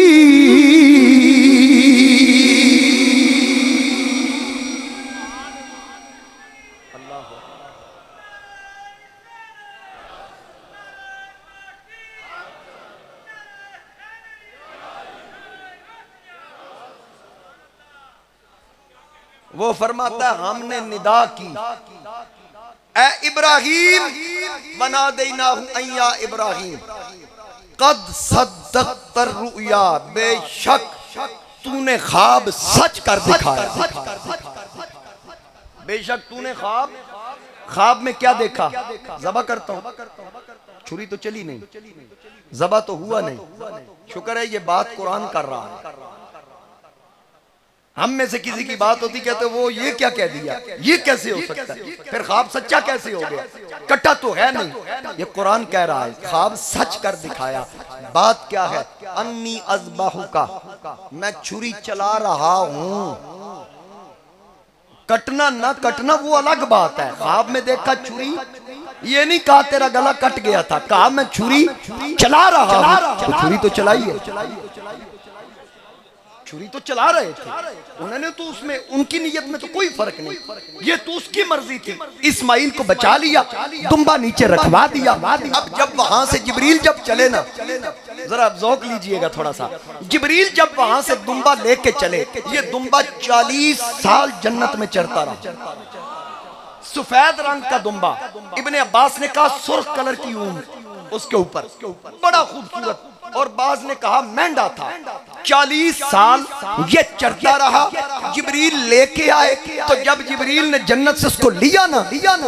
वो फरमाता है हमने निदा की, ए इब्राहिम वनादैनाहु अय्या इब्राहिम कद सद्दक़्तर रुया, बेशक तूने ख्वाब सच कर दिखाया। बेशक तूने ख्वाब में क्या देखा? ज़बा करता हूं, छुरी तो चली नहीं, ज़बा तो हुआ नहीं। शुक्र है ये बात कुरान कर रहा है। हम में से किसी की बात होती कहते वो ये क्या कह दिया, ये कैसे हो सकता है, फिर ख्वाब सच्चा कैसे हो गया, कटा तो है नहीं। ये कुरान कह रहा है ख्वाब सच कर दिखाया। बात क्या है? अन्नी अज़बाहुका, मैं छुरी चला रहा हूं। कटना ना कटना वो अलग बात है। ख्वाब में देखा छुरी, ये नहीं कहा तेरा गला कट गया था, कहा मैं छुरी चला रहा हूं। तो छुरी तो चलाई है, छुरी तो चला रहे थे, उन्होंने तो उसमें उनकी नीयत में तो कोई फर्क नहीं, ये तो उसकी मर्जी थी। इस्माइल को बचा लिया, दुम्बा नीचे रखवा दिया। अब जब वहां से जिब्रील जब चले ना, जरा ज़ौक़ लीजिएगा थोड़ा सा, जिब्रील जब वहां से दुम्बा लेके चले, ये दुम्बा 40 साल जन्नत में चढ़ता रहा, सफेद रंग का दुम्बा। इब्ने अब्बास ने कहा सुर्ख कलर की ऊन उसके ऊपर, बड़ा खूबसूरत, और बाज ने कहा मेंढा था। 40 साल ये चढ़ता रहा, जिब्रील लेके आए, तो जब जिब्रील ने जन्नत से उसको लिया ना,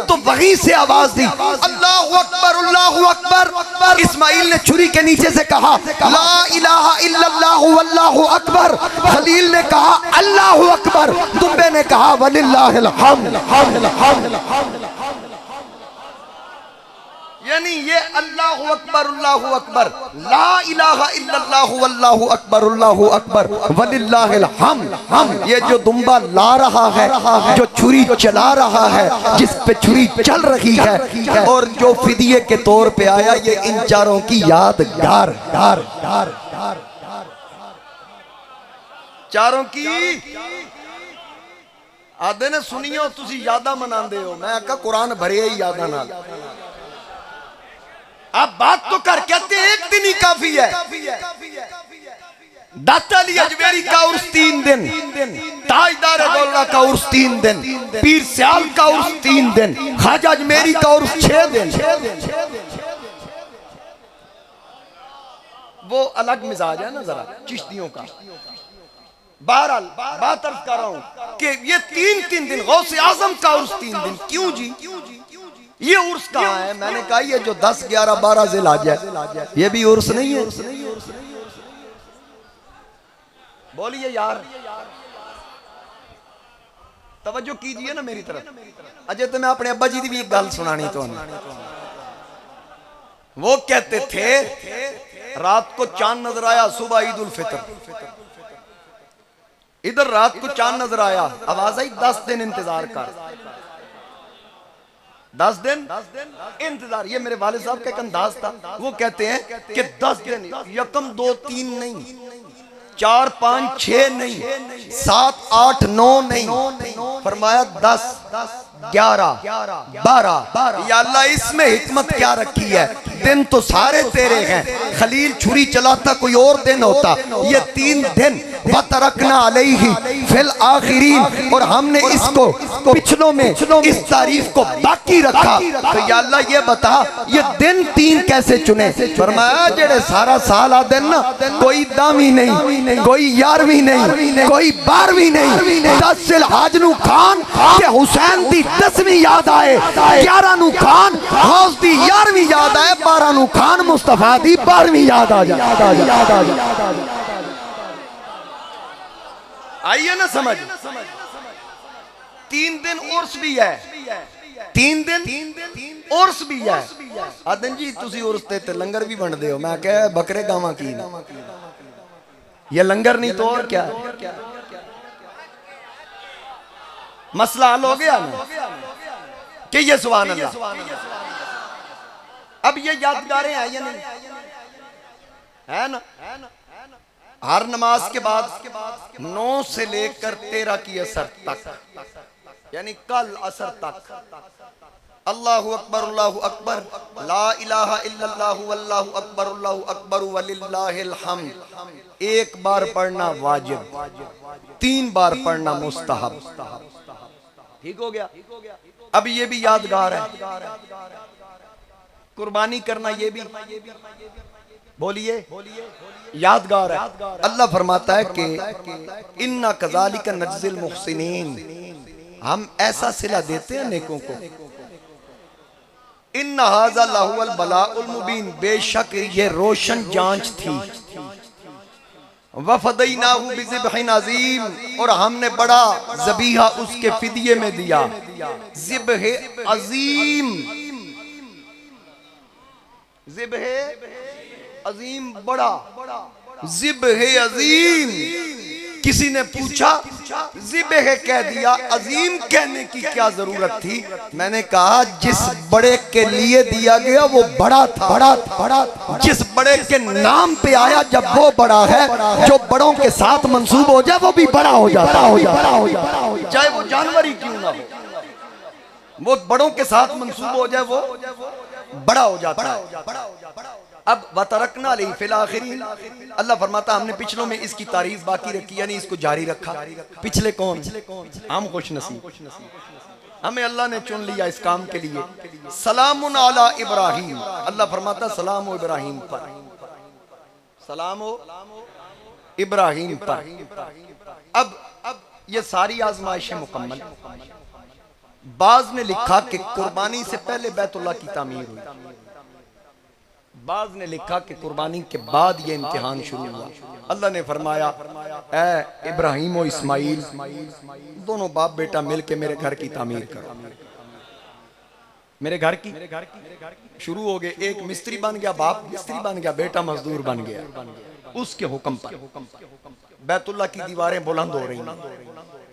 तो वहीं से आवाज दी अल्लाहु अकबर अल्लाहु अकबर। इस्माइल ने छुरी के नीचे से कहा ला इलाहा इल्लल्लाहु वल्लाहु अकबर। खलील ने कहा अल्लाहु अकबर, दुम्बे ने कहा वलिल्लाहिल हम्द। यानी ये अल्लाहु अकबर ला इलाहा इल्लल्लाहु वल्लाहु अकबर वलिल्लाहिल हम्द। ये जो दुम्बा ला रहा है, जो छुरी चला रहा है, जिस पे छुरी चल रही है, और जो फिदिये के तौर पे आया, ये इन चारों की यादगार चारों की आदे ने सुनियो, तुसी यादा मनांदे हो, मैं कहा कुरान भरे ही यादा नाल। आप बात तो कर, कहते एक दिन ही काफी है। दाता अली अजमेरी का उर्स 3 दिन, ताजदार दौलत का उर्स 3 दिन, पीर सियाल का उर्स 3 दिन, ख्वाजा अजमेरी का उर्स 6 दिन। वो अलग मिजाज है ना जरा चिश्तियों का। बहरहाल बात अर्ज कर रहा हूं कि ये 3 दिन गौसे आजम का उर्स 3 दिन। क्यों जी, ये उर्स कहाँ है? मैंने कहा ये जो 10, 11, 12 ज़िलहज है, ये भी उर्स नहीं है। बोलिए यार, तवज्जो कीजिए ना मेरी तरफ। अजय तो मैं अपने अब्बा जी की भी एक गल सुनानी तो, वो कहते थे रात को चांद नजर आया, सुबह ईद उल फितर, इधर रात को चांद नजर आया, आवाज आई 10 दिन इंतजार कर, 10 दिन इंतजार। ये मेरे वाले साहब का एक अंदाज था। वो कहते हैं कि 10 दिन, यकम 2 3 नहीं, 4 5 6 नहीं, 7 8 9 नहीं, फरमाया 10 11 12। या अल्लाह इसमें हिकमत क्या रखी है? दिन तो सारे तेरे हैं, खलील छुरी चलाता कोई और दिन होता, ये 3 दिन वतरकना अलैहि फिल आखिरीन, और हमने इसको पिछलों में इस तारीफ को बाकी रखा। तो या अल्लाह ये बता ये दिन 3 कैसे चुने? फरमाया जेड़े सारा साल आ दिन ना, कोई 10वीं नहीं, कोई 11वीं नहीं, कोई 12वीं नहीं, 10 ज़िलहज नू खान के हुसैन दी 10वीं याद आए, 11 नू खान गौस दी 11वीं याद आए, 12 नू खान मुस्तफा दी 12वीं याद आ जा। आइए ना समझ। 3 दिन उर्स भी है, 3 दिन उर्स भी है। आदन जी तुसी उर्स ते लंगर भी बनते हो, मैं कह बकरे गावा की ये लंगर नहीं तो और क्या? मसला हल हो गया ना कि ये सुभान अल्लाह। अब ये यादगारें हैं या नहीं? है ना? हर नमाज के बाद 9 से लेकर 13 की असर तक, यानी कल असर तक, अल्लाहु अकबर ला इलाहा इल्लल्लाहु वल्लाहु अकबर वलिल्लाहिल हम्द 1 बार पढ़ना वाजिब, 3 बार पढ़ना मुस्तहब। ठीक हो गया? अब ये भी यादगार है, कुर्बानी करना ये भी बोलिए यादगार है। अल्लाह फरमाता है कि इन्ना कज़ालिका नज्जिल मुहसिनीन, हम ऐसा सिला देते हैं नेकों को। इन्ना हाज़ा लहुवल बलाउल मुबीन, बेशक ये रोशन जांच थी। वफ़दैनाहु बिज़िब्हिन अज़ीम, और हमने बड़ा ज़बीहा उसके फिदिये में दिया। ज़िब्ह अज़ीम, ज़िब्ह अज़ीम बड़ा, ज़िब्ह अज़ीम किसी ने पूछा ज़िबह कह दिया, अजीम कहने की क्या जरूरत थी? मैंने कहा जिस बड़े के लिए दिया गया वो बड़ा था, बड़ा जिस बड़े के नाम पे आया जब वो बड़ा है, जो बड़ों के साथ मंसूब हो जाए वो भी बड़ा हो जाता है, चाहे वो जानवर ही क्यों ना हो, वो बड़ों के साथ मंसूब हो जाए वो बड़ा हो जाता है। अब वतरकना अलैहि फिल आखिरीन, अल्लाह फरमाता हमने पिछलों में इसकी तारीफ बाकी रखी, यानी इसको जारी रखा। पिछले कौन? हम खुश नसीब, हमें अल्लाह ने चुन लिया इस काम के लिए। सलामुन अला इब्राहिम, अल्लाह फरमाता सलाम हो इब्राहिम पर, सलाम हो इब्राहिम पर। अब ये सारी आजमाइशें मुकम्मल। बाज ने लिखा कि कुर्बानी से पहले बैतुल्लाह की तामीर हुई, बाज ने लिखा कि कुर्बानी के बाद ये इम्तिहान शुरू हुआ। अल्लाह ने फरमाया ए इब्राहिम और इस्माइल दोनों बाप बेटा मिलके मेरे घर की तामीर करो। मेरे घर की शुरू हो गए, एक मिस्त्री बन गया, बाप मिस्त्री बन गया, बेटा मजदूर बन गया। उसके हुक्म पर बैतुल्लाह की दीवारें बुलंद हो रही हैं।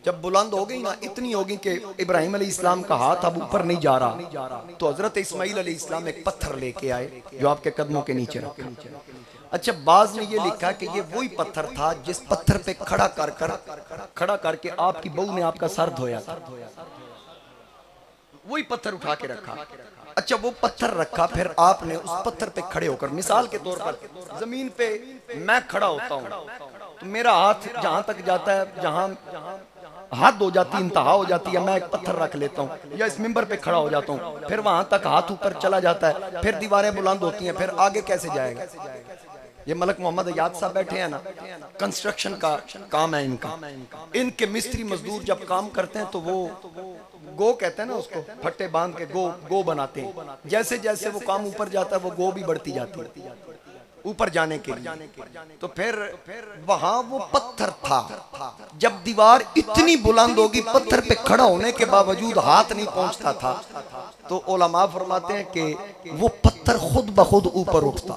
जब बुलंद हो गई ना, इतनी होगी कि इब्राहिम अलैहिस्सलाम का हाथ अब ऊपर नहीं जा रहा, तो हजरत इस्माइल अलैहिस्सलाम एक पत्थर लेके आए जो आपके कदमों के नीचे रखा। अच्छा, बाज ने ये लिखा कि ये वही पत्थर था जिस पत्थर पे खड़ा करके आपकी बहू ने आपका सर धोया था, वही पत्थर उठा के रखा। अच्छा, वो पत्थर रखा, फिर आपने उस पत्थर पे खड़े होकर, मिसाल के तौर पर जमीन पे मैं खड़ा होता हूँ तो मेरा हाथ जहां तक जाता है, जहां हाथ हो जाती इंतहा हो जाती है, मैं एक पत्थर रख लेता हूँ या इस मिंबर पे खड़ा हो जाता हूँ, फिर वहां तक हाथ ऊपर चला जाता है, फिर दीवारें बुलंद होती हैं, फिर आगे कैसे जाएगा? ये मलक मोहम्मद अयाद साहब बैठे हैं ना, कंस्ट्रक्शन का काम है इनका। इनके मिस्त्री मजदूर जब काम करते हैं तो वो गो कहते हैं ना उसको, फट्टे बांध के गो बनाते हैं। जैसे जैसे वो काम ऊपर जाता है वो गो भी बढ़ती जाती है ऊपर जाने के लिए। तो फिर वहां वो पत्थर था, जब दीवार इतनी बुलंद होगी, पत्थर पे खड़ा होने के बावजूद हाथ नहीं पहुंचता था, तो उलमा फरमाते हैं कि वो पत्थर खुद ब खुद ऊपर उठता,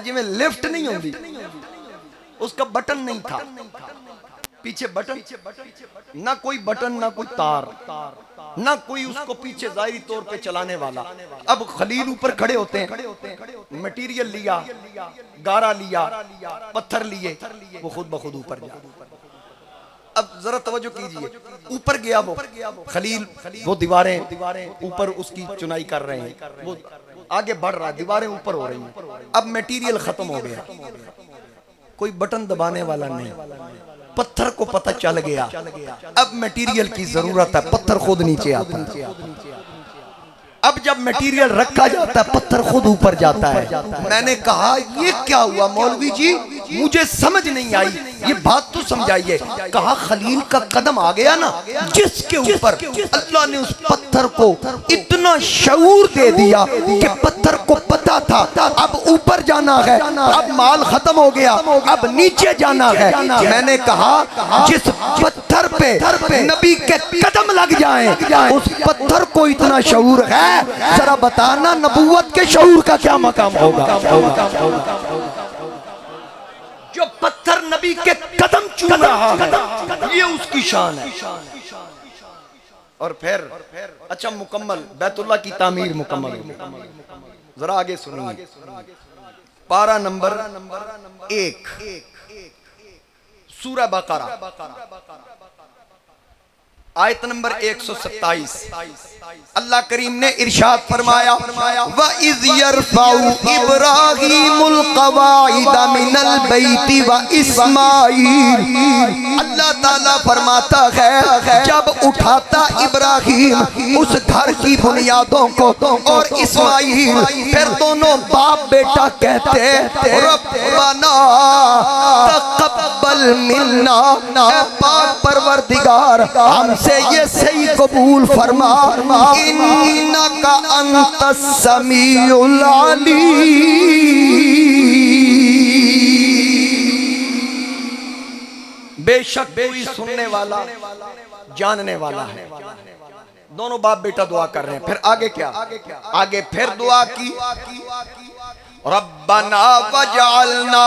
जिवें लिफ्ट नहीं होती, उसका बटन नहीं था पीछे, बटन ना कोई बटन, ना कोई तार, ना कोई उसको पीछे जाहिरी तौर पे चलाने वाला। अब खलील ऊपर खड़े होते हैं, मटेरियल लिया, गारा लिया, पत्थर लिए, वो खुद ब खुद ऊपर जा। अब जरा तवज्जो कीजिए, ऊपर गया वो खलील, वो दीवारें ऊपर उसकी चुनाई कर रहे हैं, वो आगे बढ़ रहा है, दीवारें ऊपर हो रही हैं। अब मटेरियल खत्म हो गया, कोई बटन दबाने वाला नहीं, पत्थर को पता चल गया अब मटेरियल की जरूरत है, पत्थर खुद नीचे आता है। अब जब मटेरियल रखा जाता है पत्थर खुद ऊपर जाता है। मैंने कहा ये क्या हुआ मौलवी जी, मुझे समझ नहीं आई, ये बात तो समझाइए। कहा खलील का कदम आ गया ना, जिसके ऊपर अल्लाह ने उस पत्थर को इतना शऊर दे दिया कि पत्थर को पता था अब ऊपर जाना है, अब माल खत्म हो गया, अब नीचे जाना है। मैंने कहा जिस पत्थर पे नबी के कदम लग जाएं, उस पत्थर को इतना शऊर है, जरा बताना नबूवत के शऊर का क्या मकाम होगा। जो पत्थर नबी के कदम चूम रहा है, ये उसकी शान है। और फिर अच्छा, मुकम्मल बैतुल्लाह की तामीर मुकम्मल। जरा आगे सुनिए, पारा नंबर 1 सूरह बकरा आयत नंबर 127। अल्लाह करीम ने इरशाद फरमाया, व इज़ यरफ़उ इब्राहीमुल क़वाइदा मिनल बैति व इस्माईल। अल्लाह ताला फरमाता है जब उठाता इब्राहीम उस घर की बुनियादों को और इस्माईल, फिर दोनों बाप बेटा कहते रब्बना तक़ब्बल मिन्ना, पाक परवरदिगार हमसे ये सही कबूल फरमा, इन्नका अंतस समीउल अलीम। बेशक कोई सुनने वाला जानने वाला है। दोनों बाप बेटा दुआ कर रहे हैं। फिर आगे क्या? आगे फिर दुआ की रब्बना वजअलना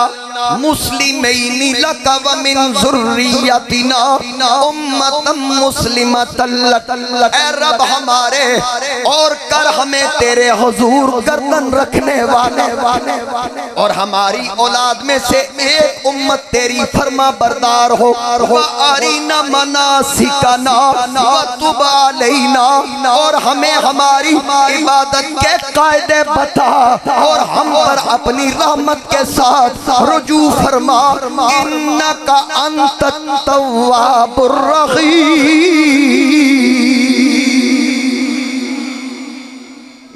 मुस्लिमैनि लक व मिन ज़ुर्रियतिना उम्मतम मुस्लिमतन लक। ऐ रब हमारे और कर हमें तेरे हुजूर गर्दन रखने वाले और हमारी औलाद में से एक उम्मत तेरी फरमा बरदार हो। व अरिना मनासिकना व तुब अलैना, और हमें हमारी इबादत के कायदे बता और हम पर अपनी रहमत के साथ रुजू फरमा। इन्नका अंत तव्वाबुर रहीम,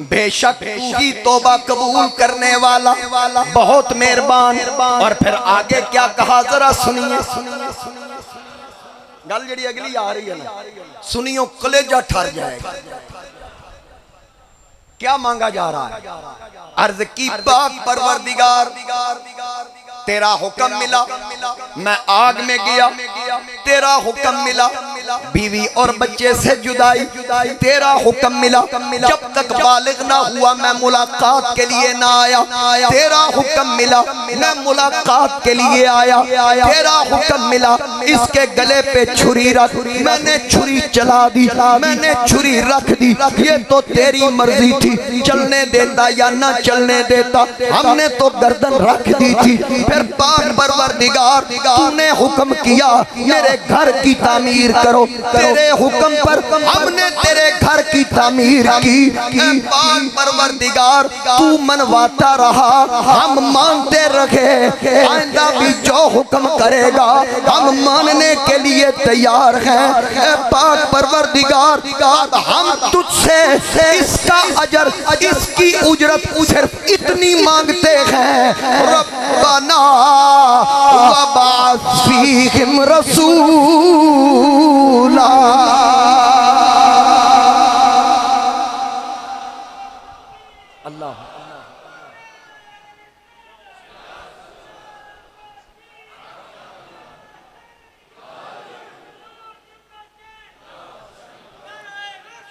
बेशक तू ही तौबा कबूल करने वाला बहुत मेहरबान। और फिर आगे क्या कहा जरा सुनिए। गल जी अगली आ रही है ना, सुनियो कलेजा ठर जाएगा। क्या मांगा जा रहा है? अर्ज की पाक परवरदिगार तेरा हुक्म मिला, मैं आग में गया, तेरा हुक्म मिला बीवी और बच्चे से जुदाई, तेरा हुक्म मिला जब तक बालिग ना हुआ मैं मुलाकात के लिए ना आया, तेरा हुक्म मिला मैं मुलाकात के लिए आया, तेरा हुक्म मिला इसके गले पे छुरी रख, मैंने छुरी चला दी, मैंने छुरी रख दी। ये तो तेरी मर्जी थी, चलने देता या ना चलने देता, हमने तो गर्दन रख दी थी। फिर पाक परवरदिगार तूने हुक्म किया मेरे घर की तामीर करो, तेरे हुक्म पर हमने तेरे घर की तामीर की। पाक परवरदिगार तू मनवाता रहा, हम मानते रहे, आइंदा भी जो हुक्म करेगा हम मानने के लिए तैयार हैं। पाक परवरदिगार हम तुझसे इसका अजर, इसकी उजरत सिर्फ इतनी मांगते हैं, रब्बना वबाअस फीहिम रसूला। अल्लाह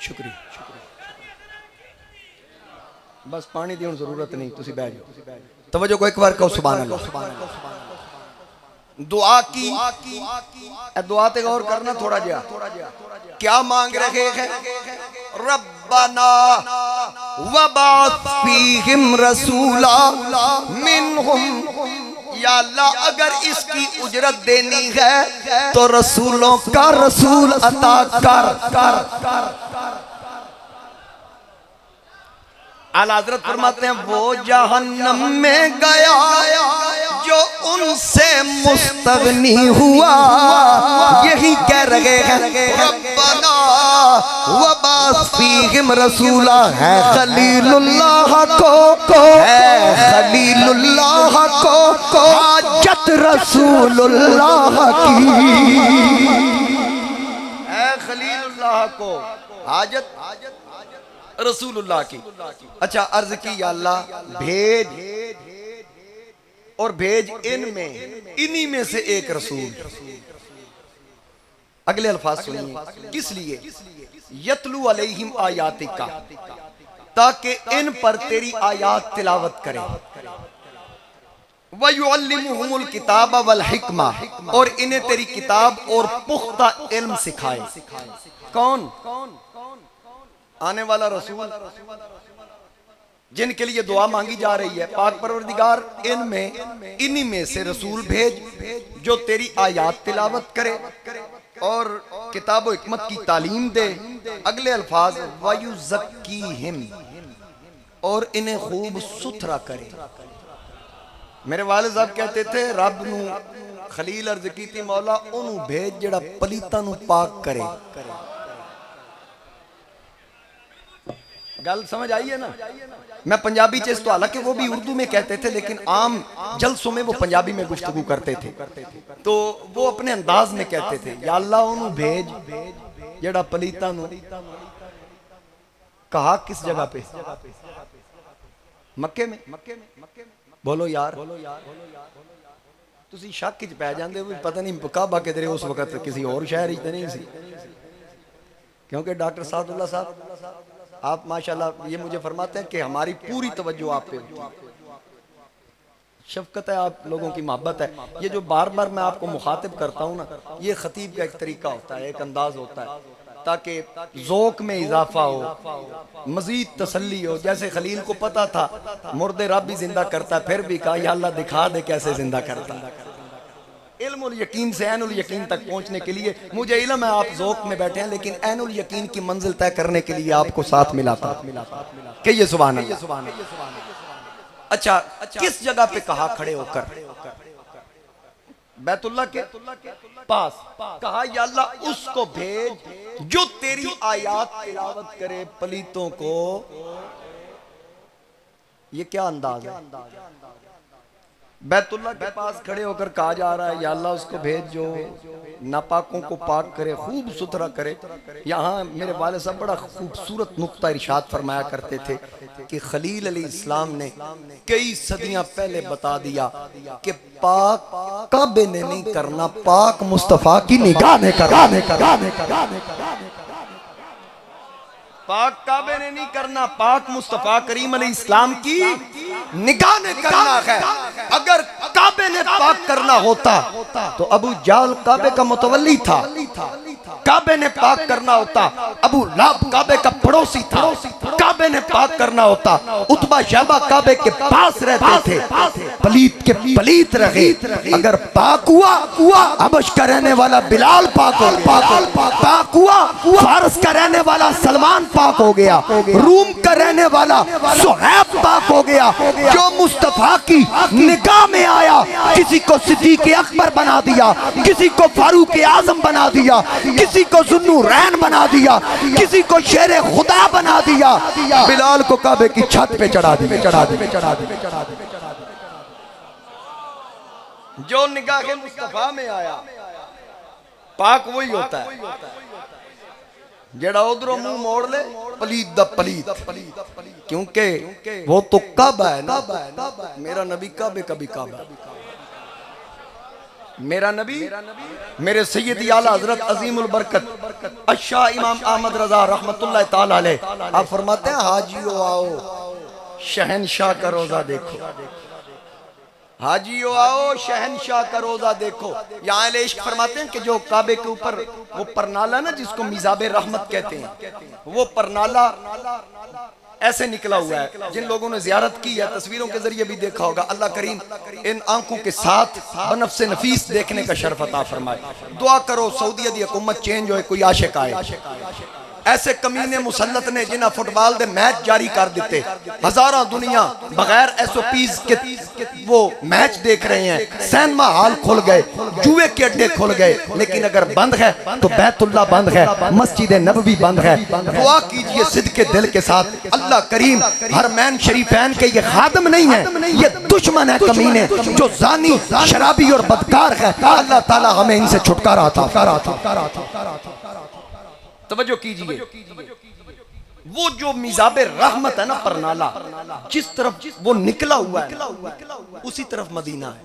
शुक्रिया, बस पानी की जरूरत नहीं, तुसी बैठ जाओ। तवज्जो को एक बार कहो सुभान अल्लाह। दुआ की, दुआ ते गौर करना थोड़ा जा, क्या मांग रहे हैं? रब्बना वबाअस फीहिम रसूला मिनहुम, या अल्लाह अगर इसकी उजरत देनी है तो रसूलों का रसूल अता कर। आला हज़रत फरमाते हैं वो जहन्नम में गया जो उनसे मुस्तगनी हुआ, यही कह रहे हैं रब्बना वबाअस फीहिम रसूला। है खलीलुल्लाह को, है खलीलुल्लाह को हाजत रसूलुल्लाह की, है खलीलुल्लाह को हाजत रसूलुल्लाह की। अच्छा अर्ज की या अल्लाह भेज, और भेज इनमें, इन्हीं में से एक रसूल। अगले अल्फाज सुनिए, किस लिए? यतलू अलैहिम आयातिका, ताकि इन पर तेरी आयात तिलावत करे। वयुअल्लिमुहुमुल किताब वल हिकमा, और इन्हें तेरी किताब और पुख्ता इल्म सिखाए। कौन? आने वाला रसूल जिनके लिए दुआ मांगी जा रही है। पाक परवरदिगार इनमें, इन्हीं में से रसूल भेज जो तेरी आयात तिलावत करे और किताब व हिकमत की तालीम दे। अगले अल्फाज वयुज़क्कीहिम, और इन्हें खूब सुथरा करे। मेरे वालिद साहब कहते थे रब नू खलील अर्ज की थी मौला उन्होंने भेज जड़ा पलीता नू पाक करे। गल समझ आई है ना? मैं पंजाबी चेस तो, हालांकि वो भी उर्दू में कहते थे लेकिन आम जलसों में वो पंजाबी में गुफ्तगू करते थे, तो वो अपने अंदाज में कहते थे या अल्लाह उन्होंने भेज जड़ा पलीता नू। कहा किस जगह पे? मक्के में। बोलो यार, तुसी शक च पै जांदे हो, पता नहीं काबा किधरे उस वक्त किसी और शहर ही तो नहीं सी, क्योंकि डॉक्टर सादुल्लाह साहब आप माशाल्लाह ये मुझे फरमाते हैं कि हमारी पूरी तवज्जो आप पे होती है। शफकत है, आप लोगों की मोहब्बत है। ये जो बार बार मैं आपको मुखातिब करता हूँ ना, ये खतीब का एक तरीका होता है, एक अंदाज होता है, ताकि ज़ौक़ में इजाफा हो, मजीद तसल्ली हो। जैसे खलील को पता था मुर्दे रब भी जिंदा करता है, फिर भी कहा या अल्लाह दिखा दे कैसे जिंदा करता है। इल्मुल यकीन से ऐनुल यकीन तक पहुंचने के लिए मुझे इल्म है आप ज़ौक़ में बैठे हैं, लेकिन ऐनुल यकीन की मंजिल तय करने के लिए आपको साथ मिलाता कि ये सुभान अल्लाह। अच्छा, किस जगह पे कहा खड़े होकर? बैतुल्लाह के पास कहा या अल्लाह उसको भेज जो तेरी आयात तिलावत करे पलीतों को। ये क्या अंदाज है? बैतुल्लाह के पास खड़े होकर कहा जा रहा है या अल्लाह उसको भेज जो नापाकों को पाक करे, खूब सुथरा करे। यहाँ मेरे वाले साहब बड़ा खूबसूरत नुक्ता इरशाद फरमाया करते थे कि खलील अलैहिस्सलाम ने कई सदियां पहले बता दिया कि पाक काबे ने नहीं करना, पाक मुस्तफा की निगाह ने करना। पाक काबे ने नहीं करना, पाक मुस्तफा करीम अलैहिस्सलाम की निगाह ने करना है। अगर काबे ने पाक करना होता तो अबू जाल काबे का मुतवल्ली था, काबे ने पाक करना होता अबू लाब काबे का पड़ोसी था, काबे ने पाक करना होता उतबा शैबा काबे के पास रहते थे, पलीत के पलीत रहे। अगर पाक हुआ अबश का रहने वाला बिलाल पाक हुआ फारस का रहने वाला सलमान पाक हो गया, रूम का रहने वाला सुहैब पाक हो गया। जो मुस्तफा की निगाह में आया, किसी को सिद्दीक़ अकबर बना दिया, किसी को फारूक आजम बना दिया, किसी को ज़ुन्नुरैन बना दिया, किसी को शेर खुदा बना दिया, बिलाल को काबे की छत पे चढ़ा दिया। जो निगाह मुस्तफा में आया पाक वही होता है। जेड़ा उधरों मुंह मोड़ ले पलीत दा पलीत, क्योंकि वो तो काबा है ना। मेरा नबी काबे का भी काबा, मेरा नबी मेरे सैयदी आला हजरत अजीमुल बरकत अशा इमाम अहमद रजा रहमतुल्लाह ताला अलैह, आप फरमाते हैं हाजियो आओ शहनशाह का रोजा देखो, हाजियो आओ शहनशाह का रोजा देखो। यहाँ इश्क फरमाते हैं कि जो काबे के ऊपर वो परनाला ना जिसको मिजाबे रहमत कहते हैं, वो परनाला ऐसे निकला हुआ है। जिन लोगों ने जियारत की है तस्वीरों के जरिए भी देखा होगा, अल्लाह करीम इन आंखों के साथ बनफ्स नफीस देखने का शर्फ अता फरमाए। दुआ करो सऊदीया दी हुकूमत चेंज होए, कोई आशिक आए। ऐसे कमीने मुसल्लत ने जिन्हें फुटबॉल दे मैच जारी कर दिते, हजारों दुनिया बगैर SOPs के वो मैच देख रहे हैं, सिनेमा हॉल खुल गए, जुए के अड्डे खुल गए, लेकिन अगर बंद है तो बैतुल्ला बंद है, मस्जिद नबवी बंद है। दुआ कीजिए सिद्ध के दिल के साथ, अल्लाह करीम हरमैन शरीफैन के ये खादम नहीं है, ये दुश्मन है कमीने जो जानी शराबी और बदकार है। अल्लाह ताला हमें इनसे छुटकारा अता। तवज्जो कीजिए, वो जो मिजाबे रहमत है ना परनाला, जिस तरफ वो निकला हुआ है उसी तरफ मदीना है,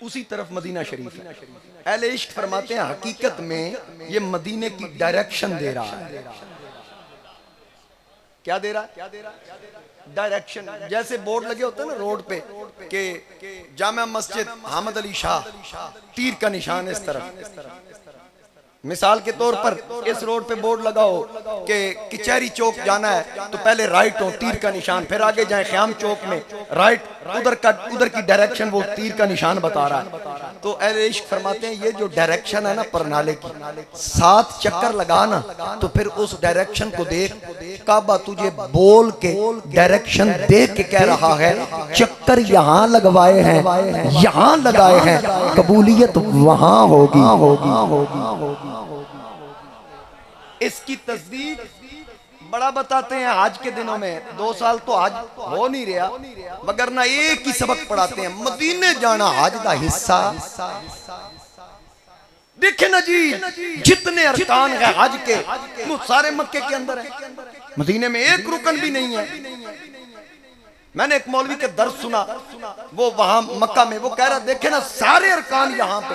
उसी तरफ मदीना शरीफ है। अहले इश्क फरमाते हैं हकीकत में ये मदीने की डायरेक्शन दे रहा है। क्या दे रहा है? डायरेक्शन। जैसे बोर्ड लगे होते हैं ना रोड पे कि जामा मस्जिद अहमद अली शाह, तीर का निशान इस तरफ। मिसाल के तौर पर इस रोड पे बोर्ड लगाओ कि किचहरी चौक जाना है तो पहले राइट हो, तीर का निशान, फिर आगे जाए ख्याम चौक में राइट, उधर की डायरेक्शन वो तीर का निशान बता रहा है। तो अहले इश्क फरमाते हैं ये जो डायरेक्शन है ना परनाले की, 7 चक्कर लगाना तो फिर उस डायरेक्शन को देख। काबा तुझे बोल के डायरेक्शन देख के कह रहा है चक्कर यहाँ लगवाए हैं, यहाँ लगाए हैं, कबूलियत वहां होगी। इसकी तस्दीक बड़ा बताते हैं आज के दिनों में। 2 साल तो आज हो नहीं रहा, मगर ना एक ही सबक पढ़ाते हैं, मदीने जाना हज का हिस्सा। देखे ना जी जितने अरकान है हज के वो सारे मक्के के अंदर है, मदीने में एक रुकन भी नहीं है। मैंने एक मौलवी के दर्स सुना, वो वहां मक्का में, वो कह रहा देखे ना सारे अरकान यहाँ पे,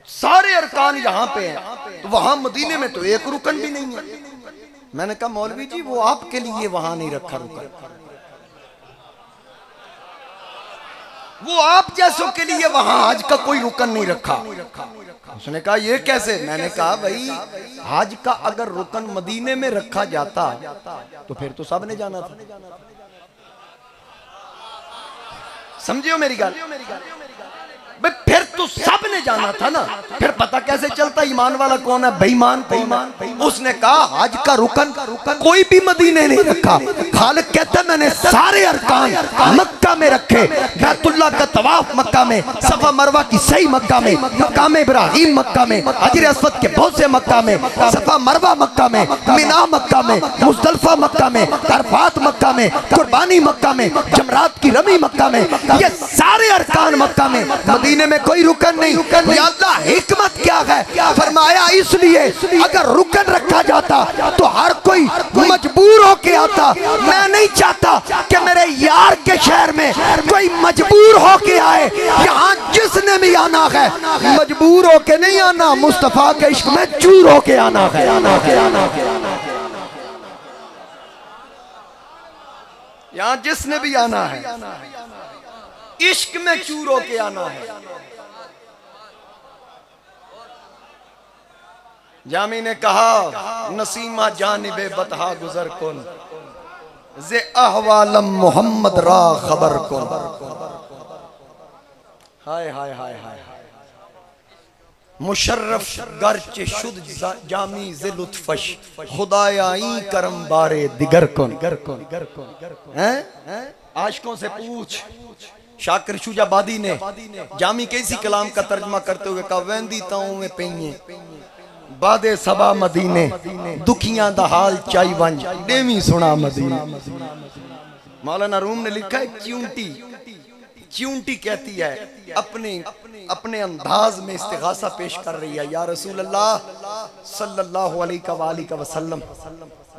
सारे अरकान यहाँ पे हैं, तो वहां मदीने में तो एक रुकन भी नहीं है। मैंने कहा मौलवी जी वो आपके लिए वहां नहीं रखा रुकन, वो आप जैसों के लिए वहां हज का कोई रुकन नहीं रखा। उसने कहा ये कैसे? मैंने कहा भाई हज का अगर रुकन मदीने में रखा जाता तो फिर तो सब ने जाना था। समझियो मेरी गल? भाई फिर तो सब ने जाना था ना, फिर पता कैसे चलता ईमान वाला कौन है बेईमान कौन है? उसने कहा हज का रुकन कोई भी मदीने नहीं रखा। खालिक कहता मैंने सारे अरकान मक्का में रखे। बैतुल्लाह का तवाफ मक्का में, सफा मरवा की सही मक्का में, मकाम इब्राहिम मक्का में, हजर अस्वद के बहुत मक्का में, सफा मरवा मक्का में, मिना मक्का में, मुज़दलिफा मक्का में, अरफात मक्का में, कुर्बानी मक्का में, जमरात की रमी मक्का में, ये सारे अरकान मक्का में, मदीने में कोई रुकन नहीं। या अल्लाह हिकमत क्या है? फरमाया इसलिए अगर रुकन रखा जाता तो हर कोई मजबूर होके आता। मैं नहीं चाहता कि मेरे यार के शहर में कोई मजबूर होके आए। यहाँ जिसने भी आना है मजबूर होके नहीं आना, मुस्तफा के इश्क में चूर होके आना है। यहाँ जिसने भी आना है इश्क में चूर होके आना है। जामी ने कहा नसीमा जानिबे बतहा गुजर कुन जे अहवालम मोहम्मद रा खबर कुन। हाय हाय हाय हाय मुशर्रफ गर्च शुद जामी जे लुत्फश खुदायाई करम बारे दिगर कुन। हैं आशिकों से पूछ। शाकिर शुजाबादी ने जामी कैसी कलाम का तर्जमा करते हुए कहा वेंदी ताऊं में पेइए बादे सबा मदीने दुखियां दा हाल चाई वंज देवी सुना मदीने। मौलाना रूम ने लिखा है च्यूंटी च्यूंटी कहती है अपने अंदाज में इस्तिगासा पेश कर रही है। या रसूल अल्लाह सल्लल्लाहु अलैहि वसल्लम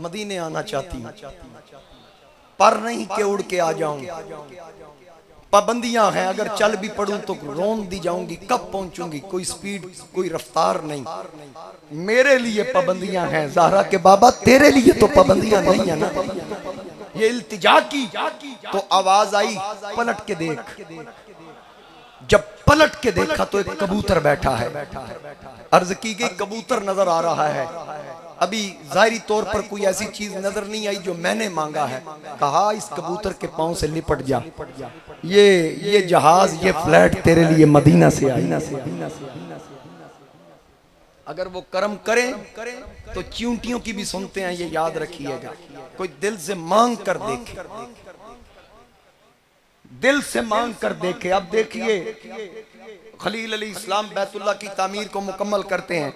मदीने आना चाहती हूँ पर नहीं के उड़ के आ जाऊं। पाबंदियां हैं, अगर चल भी पड़ूं तो रोन दी जाऊंगी। कब पहुंचूंगी? कोई स्पीड कोई रफ्तार नहीं। मेरे लिए पाबंदियां हैं ज़हरा के बाबा, तेरे लिए तो पाबंदियां नहीं है ना। ये इल्तिजा की तो आवाज आई पलट के देख। जब पलट के देखा तो एक कबूतर बैठा है। अर्ज की गई कबूतर नजर आ रहा है। अभी जाहिरी तौर पर कोई ऐसी चीज नजर नहीं आई जो मैंने मांगा है। कहा इस कबूतर के पांव से लिपट जा, ये जहाज ये फ्लैट तेरे लिए मदीना से आई। अगर वो कर्म करें तो चींटियों की भी सुनते हैं, ये याद रखिएगा। कोई दिल से मांग कर देखे, दिल से मांग कर देखे। अब देखिए खलील अली इस्लाम बैतुल्लाह की तामीर को मुकम्मल करते हैं।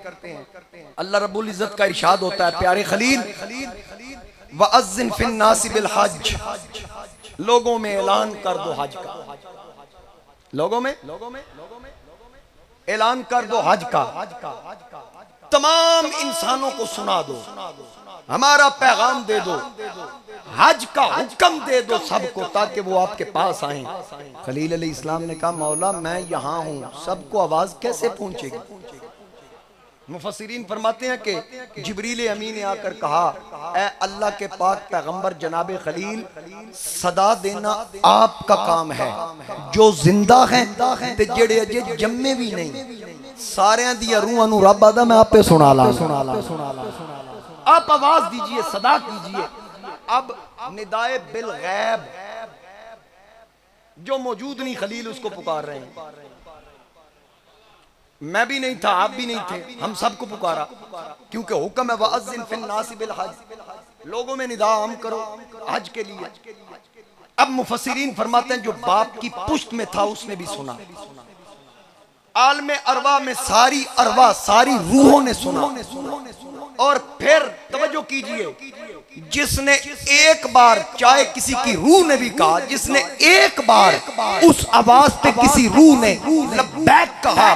अल्लाह रब्बुल इज्जत का इरशाद होता है प्यारे खलील वअज़्ज़िन फिन्नासि बिल हज, लोगों में ऐलान कर दो हज का। लोगों में ऐलान कर दो हज का, तमाम इंसानों को सुना दो, हमारा पैगाम दे दो, हज का हुक्म दे दो सबको ताकि वो आपके पास आए। खलील अलैहि इस्लाम ने कहा मौला मैं यहाँ हूँ, सबको आवाज कैसे पहुंचेगी? मुफस्सिरीन फरमाते हैं कि जिब्रील अमीन ने आकर कहा ए अल्लाह के पाक पैगंबर जनाबे खलील, सदा देना आपका काम है। जो जिंदा हैं ते जेड़े अजे जम्मे भी नहीं, सारे दी रूहां नूं रब आदा मैं आपे सुना ला। आप आवाज दीजिए, सदा कीजिए। अब निदाए बिल गैब, जो मौजूद नहीं खलील उसको पुकार रहे हैं। मैं भी नहीं था, आप भी नहीं थे, हम सबको पुकारा क्योंकि हुक्म है वअज़्ज़िन फिन्नासि बिल हज, लोगों में निदा हम करो हज के लिए। अब मुफस्सिरीन फरमाते हैं जो बाप की पुश्त में था उसने भी सुना, आलमे अरवा में सारी अरवा सारी रूहों ने सुना। और फिर तवज्जो कीजिए, जिसने एक बार, चाहे किसी की रूह ने भी कहा, जिसने एक बार उस आवाज पे किसी रूह ने लब्बैक कहा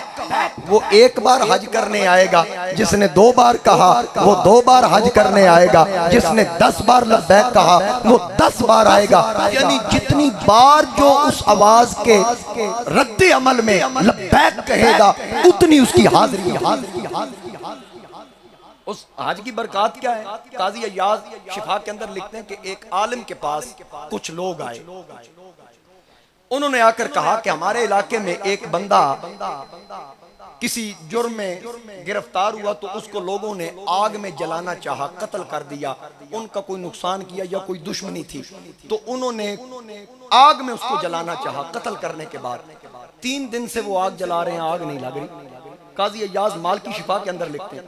वो एक बार हज करने आएगा। जिसने 2 बार कहा वो 2 बार हज करने आएगा। जिसने 10 बार लब्बैक कहा वो 10 बार आएगा। यानी जितनी बार जो उस आवाज के रद्द अमल में लब्बैक कहेगा उतनी उसकी हाजिरी। उस हज की बरकत क्या है? काजी अय्याज शिफा के अंदर लिखते हैं कि एक आलिम के पास कुछ लोग आए, उन्होंने आकर कहा कि हमारे इलाके में एक बंदा किसी जुर्म में गिरफ्तार हुआ तो उसको लोगों ने आग में जलाना चाहा, कत्ल कर दिया। उनका कोई नुकसान किया या कोई दुश्मनी थी तो उन्होंने आग में उसको जलाना चाहा। कत्ल करने के बाद 3 दिन से वो आग जला रहे हैं, आग नहीं लग रही। काजी अय्याज माल की शिफा के अंदर लिखते हैं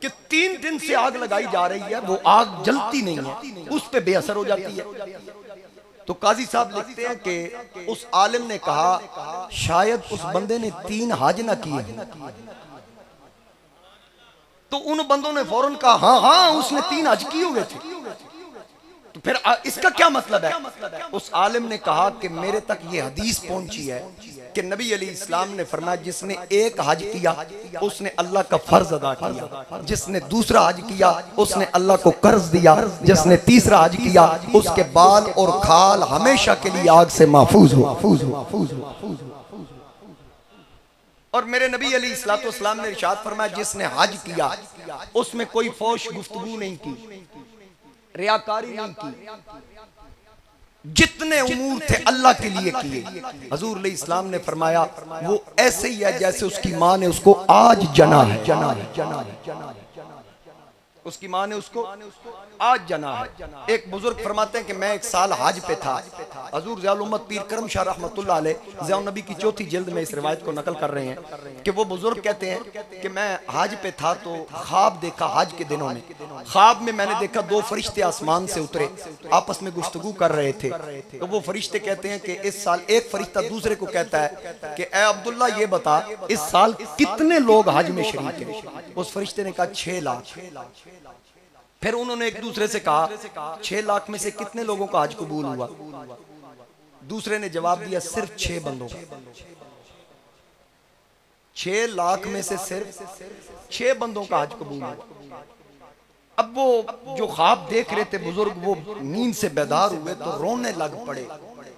कि 3 दिन से आग लगाई जा रही है, वो आग जलती नहीं है, उस पे बेअसर हो जाती है। तो काजी साहब लिखते हैं कि उस आलिम ने कहा शायद उस बंदे ने 3 हज ना किए। तो उन बंदों ने फौरन कहा हाँ हाँ उसने 3 हज किए हुए थे। तो फिर इसका क्या मतलब है? उस आलिम ने कहा कि मेरे तक ये हदीस पहुंची है कि नबी अली इस्लाम ने फरमाया जिसने 1 हज किया उसने अल्लाह का फर्ज अदा किया, जिसने दूसरा हज किया उसने अल्लाह को कर्ज दिया, जिसने तीसरा हज किया उसके बाल और खाल हमेशा के लिए आग से महफूज हो। और मेरे नबी अली इस्लाम ने इरशाद फरमाया जिसने हज किया उसमें कोई फौश गुफ्तगू नहीं की, रियाकारी नहीं की, जितने उमूर थे अल्लाह के लिए किए। हजूर अलैहि इस्लाम ने फरमाया वो ऐसे ही है जैसे उसकी माँ ने उसको आज जना है, उसकी माँ ने उसको आज जना है। एक बुजुर्ग फरमाते हैं कि मैं 1 साल हज पे था। हजूर ज़ियाउल उम्मत पीर करम शाह रहमतुल्लाह अलैह ज़ियाउल नबी की 4थी जिल्द में इस रिवायत को नकल कर रहे हैं कि वो बुजुर्ग कहते हैं कि मैं हज पे था तो ख्वाब देखा। हज के दिनों में ख्वाब में मैंने देखा 2 फरिश्ते आसमान से उतरे, आपस में गुफ्तगू कर रहे थे। तो वो फरिश्ते कहते हैं कि इस साल, एक फरिश्ता दूसरे को कहता है कि ए अब्दुल्ला ये बता इस साल कितने लोग हज में शरीक हैं? उस फरिश्ते ने कहा 6 लाख। फिर उन्होंने एक दूसरे से कहा 6 लाख में से कितने लोगों का हज कबूल हुआ? दूसरे ने जवाब दिया सिर्फ 6 बंदों का। 6 लाख में से सिर्फ 6 बंदों का हज कबूल हुआ। अब वो जो ख्वाब देख रहे थे बुजुर्ग, वो नींद से बेदार हुए तो रोने लग पड़े।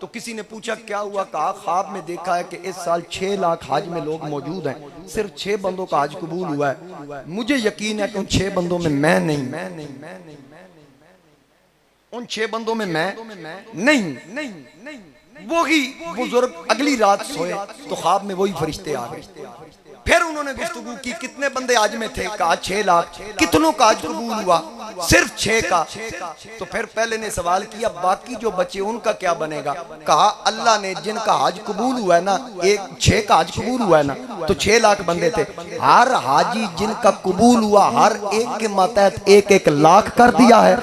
तो किसी ने पूछा क्या हुआ? कहा ख्वाब में देखा है कि इस साल 6 लाख हज में लोग मौजूद हैं, सिर्फ 6 बंदों का हज कबूल हुआ है। मुझे यकीन है कि उन 6 बंदों में मैं नहीं, उन 6 बंदों में मैं नहीं। वही बुजुर्ग अगली रात सोए तो ख्वाब में वही फरिश्ते आ गए। फिर उन्होंने गुफ्तगू की कितने बंदे आज में थे? कहा 6 लाख। कितनों का हज कबूल हुआ? सिर्फ 6 का। तो फिर पहले ने सवाल किया बाकी जो बचे उनका क्या बनेगा? कहा अल्लाह ने जिनका हज कबूल हुआ है ना, 6 का हज कबूल हुआ है ना, तो 6 लाख बंदे थे, हर हाजी जिनका कबूल हुआ हर एक के मातहत 1-1 लाख कर दिया है।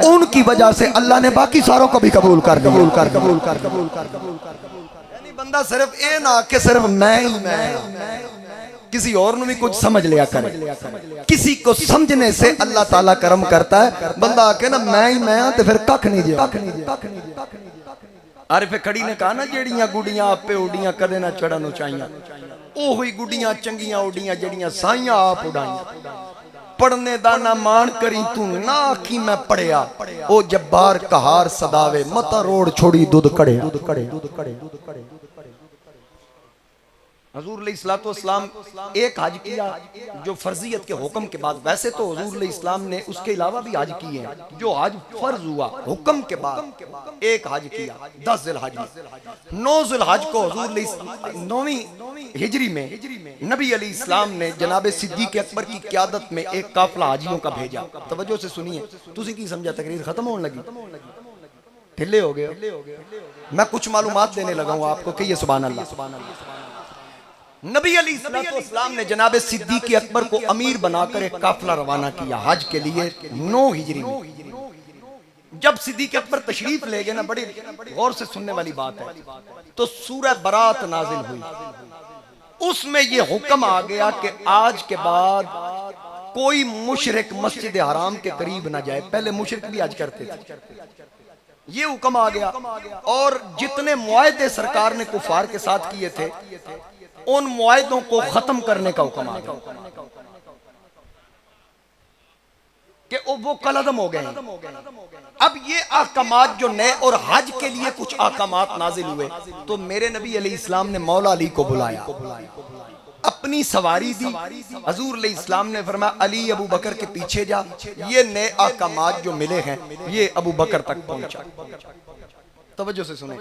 उनकी वजह से अल्लाह ने बाकी सारों को भी कबूल कर दिया। बंदा सिर्फ ए ना कि सिर्फ मैं, किसी और ने भी कुछ समझ लिया करे। किसी को समझने से अल्लाह ताला करम करता है। बंदा आके ना मैं ही मैं तो फिर कख नहीं दिया। अरे फिर खड़ी ने कहा ना जेड़ियां गुड़ियां आपे उड़ियां कदे ना चढ़न उचाइयां, ओही गुड़ियां चंगियां उड़ियां जेड़ियां साइयां आप उड़ाइयां। पढ़ने दा ना मान करी तू ना आखी मैं पढ़िया, ओ जब्बार कहार सदावे मता रोड छोड़ी दूध कड़े। हजूर अलैहिस्सलाम एक हज किया जो फर्जियत के हुक्म के बाद। वैसे तो हजूर अलैहिस्सलाम ने उसके अलावा भी हज किए हैं। जो हज फर्ज हुआ हुक्म के बाद एक हज किया 10 ज़िलहज में। 9 ज़िलहज को हजूर 9वीं हिजरी में नबी अली इस्लाम ने जनाब सिद्दीक अकबर की क़यादत में एक काफिला हाजियों का भेजा। तवज्जो से सुनिए, तुसी की समझा तकरीर खत्म होने लगी, ढिले हो गए। मैं कुछ मालूमात देने लगा हूं आपको कि ये सुभान अल्लाह। नबी अली सल्लल्लाहु ने जनाब सिद्दीक अकबर को अमीर बनाकर एक काफिला रवाना किया हज के लिए 9 हिजरी में। जब सिद्दीक अकबर तशरीफ ले गए ना, बड़ी गौर से सुनने वाली बात है, तो सूरह बरात नाजिल हुई। उसमें ये हुक्म आ गया कि आज के बाद कोई मुशरिक मस्जिद हराम के करीब ना जाए। पहले मुशरिक भी हज करते थे, ये हुक्म आ गया। और जितने मुआहदे सरकार ने कुफार के साथ किए थे उन मुआहदों को खत्म करने का हुक्म आ गया कि वो कलअदम हो गए। अब ये अहकामात जो नए और हज के लिए कुछ अहकामात नाजिल हुए, तो मेरे नबी अलैहिस्सलाम ने मौला अली को बुलाया, अपनी सवारी दी। हजूर अलैहिस्सलाम ने फरमाया अली अबू बकर के पीछे जा, ये नए अहकामात जो मिले हैं ये अबू बकर तक पहुंचा। तवज्जो से सुने,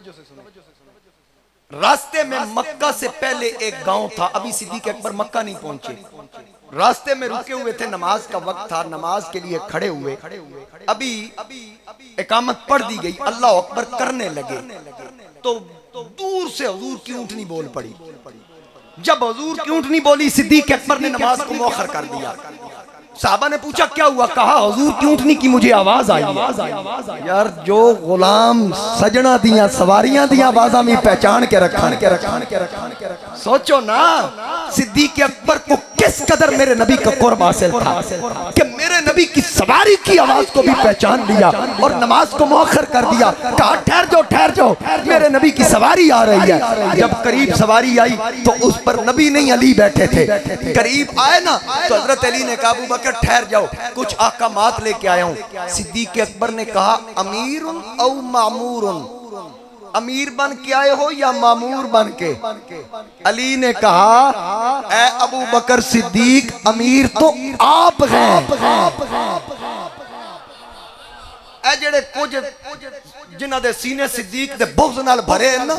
रास्ते में मक्का से पहले एक गांव था, अभी सिद्दीक अकबर मक्का नहीं पहुंचे, रास्ते में रुके हुए थे, नमाज का वक्त था, नमाज के लिए खड़े हुए, अभी इकामत पढ़ दी गई, अल्लाह अकबर करने लगे तो दूर से हुजूर की ऊंटनी बोल पड़ी। जब हुजूर की ऊंटनी बोली, सिद्दीक अकबर ने नमाज को मौखर कर दिया। साहबा ने पूछा क्या हुआ? कहा हुजूर की ऊंटनी की मुझे आवाज आई। यार जो गुलाम सजना दिया सवारियां दिया आवाजा में पहचान के रखा। सोचो ना सिद्दीक अकबर को किस कदर मेरे नबी का कुर्ब हासिल था कि मेरे नबी की सवारी की आवाज को भी पहचान लिया और नमाज को मौखर कर दिया। कहा ठहर जाओ मेरे नबी की सवारी आ रही है। जब करीब सवारी आई तो उस पर नबी नहीं अली बैठे थे। करीब आए ना तो हजरत अली ने कहा अबू बकर ठहर जाओ, कुछ अहकामात लेके आया हूं। सिद्दीक अकबर ने कहा अमीरुन औ मामूरुन, अमीर बन के आए हो या मामूर बन के? अली ने कहा ए अबू बकर सिद्दीक, अमीर तो आप हैं। जेड़े कुछ जिन्हां दे सीने सिद्दीक दे बुग़्ज़ नाल भरे हैं ना,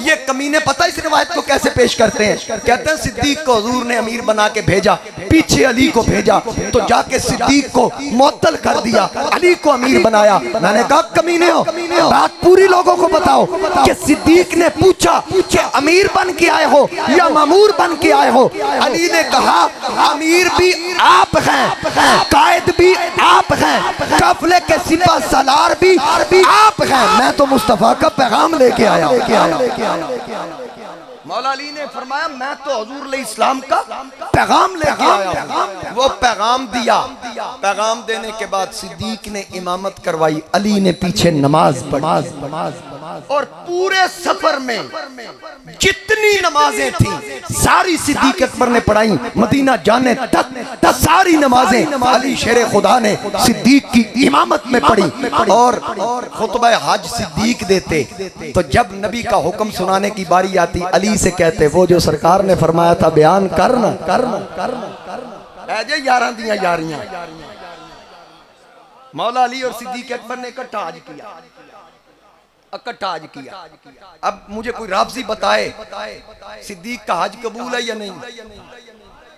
ये कमीने पता इस रिवायत को कैसे पेश करते हैं? कहते हैं सिद्दीक को हुजूर ने अमीर बना के भेजा, पीछे अली को भेजा, तो जाके सिद्दीक को मुअत्तल कर दिया, अली को अमीर बनाया। मैंने कहा कमीने हो, बात पूरी लोगों को बताओ कि सिद्दीक ने पूछा कि अमीर बन के आए हो या मामूर बन के आए हो? अली ने कहा अमीर भी आप हैं, कायद भी आप हैं, काफिले के सिपा सालार भी आप हैं, मैं तो मुस्तफा का पैगाम लेके आया। मौला अली ने फरमाया मैं तो हुजूर इस्लाम का पैगाम लेके आया। वो पैगाम दिया। पैगाम देने के बाद सिद्दीक ने इमामत करवाई, अली ने पीछे नमाज पढ़ी और पूरे सफर में जितनी नमाजें थी सारी सिद्दीक अकबर ने पढ़ाई। मदीना जाने तक सारी नमाजें अली शेरे खुदा ने सिद्दीक की इमामत में पढ़ी और खुतबा हज सिद्दीक देते। तो जब नबी का हुक्म सुनाने की बारी आती अली से कहते वो जो सरकार ने फरमाया था बयान करना ऐजे यारां दियां यारियां। मौला अली और सिद्दीक अकबर ने इकट्ठा हज किया। अब मुझे कोई राबजी बताए सिद्दीक का हज कबूल है या नहीं?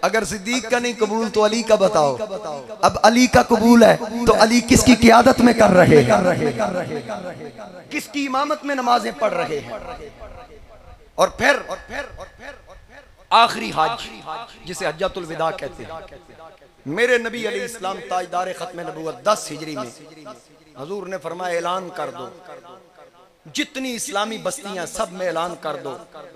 अगर सिद्दीक का नहीं कबूल तो अली का बताओ। अब अली का कबूल है तो अली किसकी क़ियादत में कर रहे हैं? किसकी इमामत में नमाजें पढ़ रहे हैं? और फिर आखिरी हज जिसे हज्जतुल विदा कहते हैं, मेरे नबी अलैहिस्सलाम ताजदार खत्म नबूवत 10 हिजरी में हुजूर ने फरमाया ऐलान कर दो, जितनी इस्लामी बस्तियां सब में ऐलान कर दो,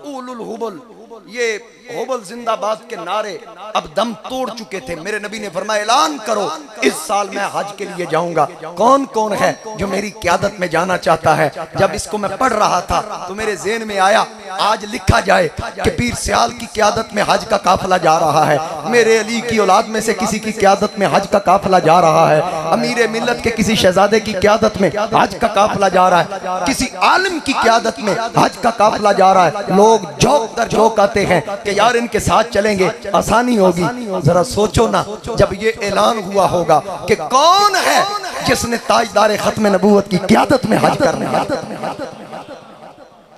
उलुल हुबल, ये हुबल जिंदाबाद के नारे अब दम तोड़ चुके थे। मेरे नबी ने फरमाया ऐलान करो इस साल मैं हज के लिए जाऊंगा। कौन कौन है जो मेरी क़ियादत में जाना चाहता है? जब इसको मैं पढ़ रहा था तो मेरे ज़हन में आया आज लिखा जाए कि पीर सियाल की क़ियादत में हज का काफिला जा रहा है, मेरे अली की औलाद में से किसी की क़ियादत में हज का काफिला जा रहा है, अमीर मिल्लत के किसी शहजादे की क़ियादत में हज का काफिला जा रहा है, किसी आलिम की क़ियादत में हज का काफिला जा रहा है। लोग झोंक दर झोंक आते हैं कि यार इनके साथ चलेंगे आसानी होगी। जरा सोचो ना जब ये ऐलान हुआ होगा कि कौन है जिसने ताजदार खत्म नबूवत की क़ियादत में हज करने आया।